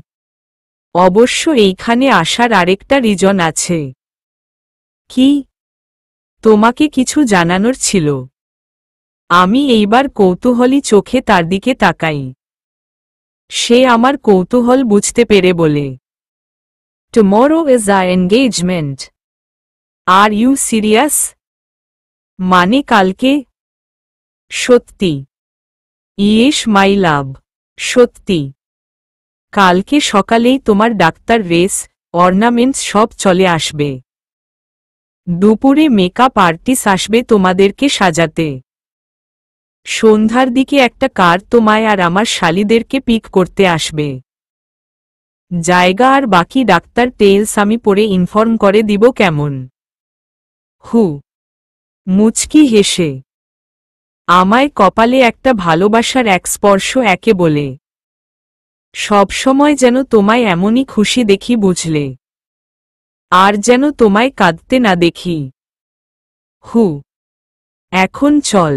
অবশ্য এইখানে আসার আরেকটা রিজন আছে। কি? তোমাকে কিছু জানানোর ছিল। আমি এইবার কৌতূহলী চোখে তার দিকে তাকাই। সে আমার কৌতূহল বুঝতে পেরে বলে, tomorrow is our engagement. Are you serious? মানে কালকে? সত্যি? ইয়েস মাই লাভ, সত্যি। কালকে সকালেই তোমার ডাক্তার রেস, অর্নামেন্টস সব চলে আসবে। দুপুরে মেকআপ আর্টিস্ট আসবে তোমাদেরকে সাজাতে। সন্ধ্যার দিকে একটা কার তোমায় আর আমার শালীদেরকে পিক করতে আসবে। জায়গা আর বাকি ডাক্তার টেলস আমি পরে ইনফর্ম করে দিব কেমন? মুচকি হেসে। আমায় কপালে একটা ভালোবাসার এক স্পর্শ একে বলে, সবসময় যেন তোমায় এমনই খুশি দেখি বুঝলে। আর যেন তোমায় কাঁদতে না দেখি। এখন চল।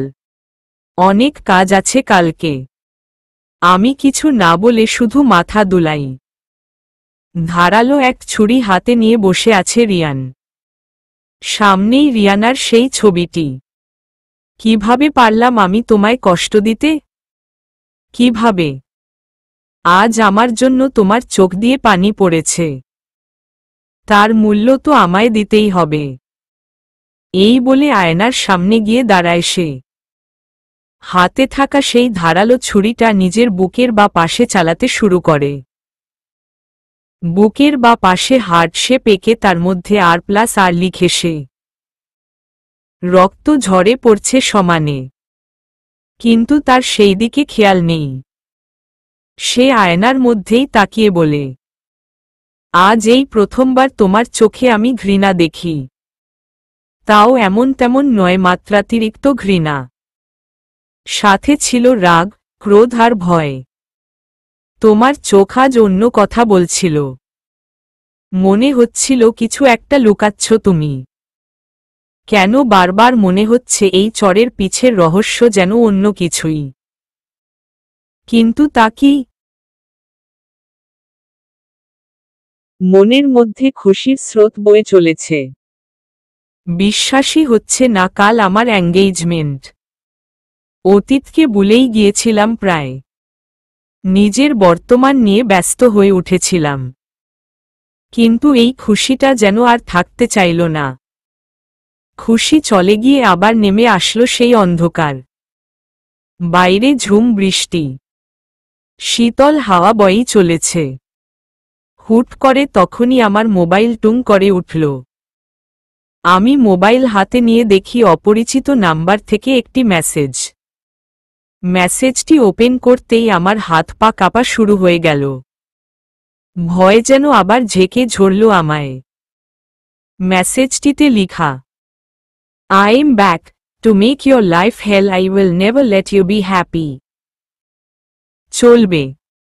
অনেক কাজ আছে কালকে। আমি কিছু না বলে শুধু মাথা দুলাই। ধারালো এক ছুরি হাতে নিয়ে বসে আছে রিয়ান। সামনেই রিয়ানার সেই ছবিটি। কিভাবে পারলাম আমি তোমায় কষ্ট দিতে? কিভাবে? আজ আমার জন্য তোমার চোখ দিয়ে পানি পড়েছে। তার মূল্য তো আমায় দিতেই হবে। এই বলে আয়নার সামনে গিয়ে দাঁড়ায় সে। হাতে থাকা সেই ধারালো ছুরিটা নিজের বুকের বা পাশে চালাতে শুরু করে। বুকের বা পাশে হার্ট শেপ এঁকে তার মধ্যে আর+R লিখে সে। রক্ত ঝরে পড়ছে সমানে, কিন্তু তার সেই দিকে খেয়াল নেই। সে আয়নার মধ্যেই তাকিয়ে বলে, আজ এই প্রথমবার তোমার চোখে আমি ঘৃণা দেখি। তাও এমন তেমন নয়, মাত্রাতিরিক্ত ঘৃণা। সাথে ছিল রাগ, ক্রোধ আর ভয়। তোমার চোখ আজ অন্য কথা বলছিল। মনে হচ্ছিল কিছু একটা লুকাচ্ছ তুমি। কেন বারবার মনে হচ্ছে এই চরের পিছের রহস্য যেন অন্য কিছুই। কিন্তু তা কি? মনের মধ্যে খুশির স্রোত বয়ে চলেছে। বিশ্বাসই হচ্ছে না, কাল আমার এঙ্গেজমেন্ট। অতীতকে ভুলেই গিয়েছিলাম প্রায়। নিজের বর্তমান নিয়ে ব্যস্ত হয়ে উঠেছিলাম। কিন্তু এই খুশিটা যেন আর থাকতে চাইল না। খুশি চলে গিয়ে আবার নেমে আসলো সেই অন্ধকার। বাইরে ঝুম বৃষ্টি, শীতল হাওয়া বয়েই চলেছে। হুট করে তখনই আমার মোবাইল টুং করে উঠল। আমি মোবাইল হাতে নিয়ে দেখি অপরিচিত নাম্বার থেকে একটি মেসেজ। মেসেজটি ওপেন করতেই আমার হাত পা কাঁপা শুরু হয়ে গেল। ভয় যেন আবার ঝেঁকে ঝরল আমায়। মেসেজটিতে লিখা, I am back to make your life hell, I will never let you be happy. চলবে।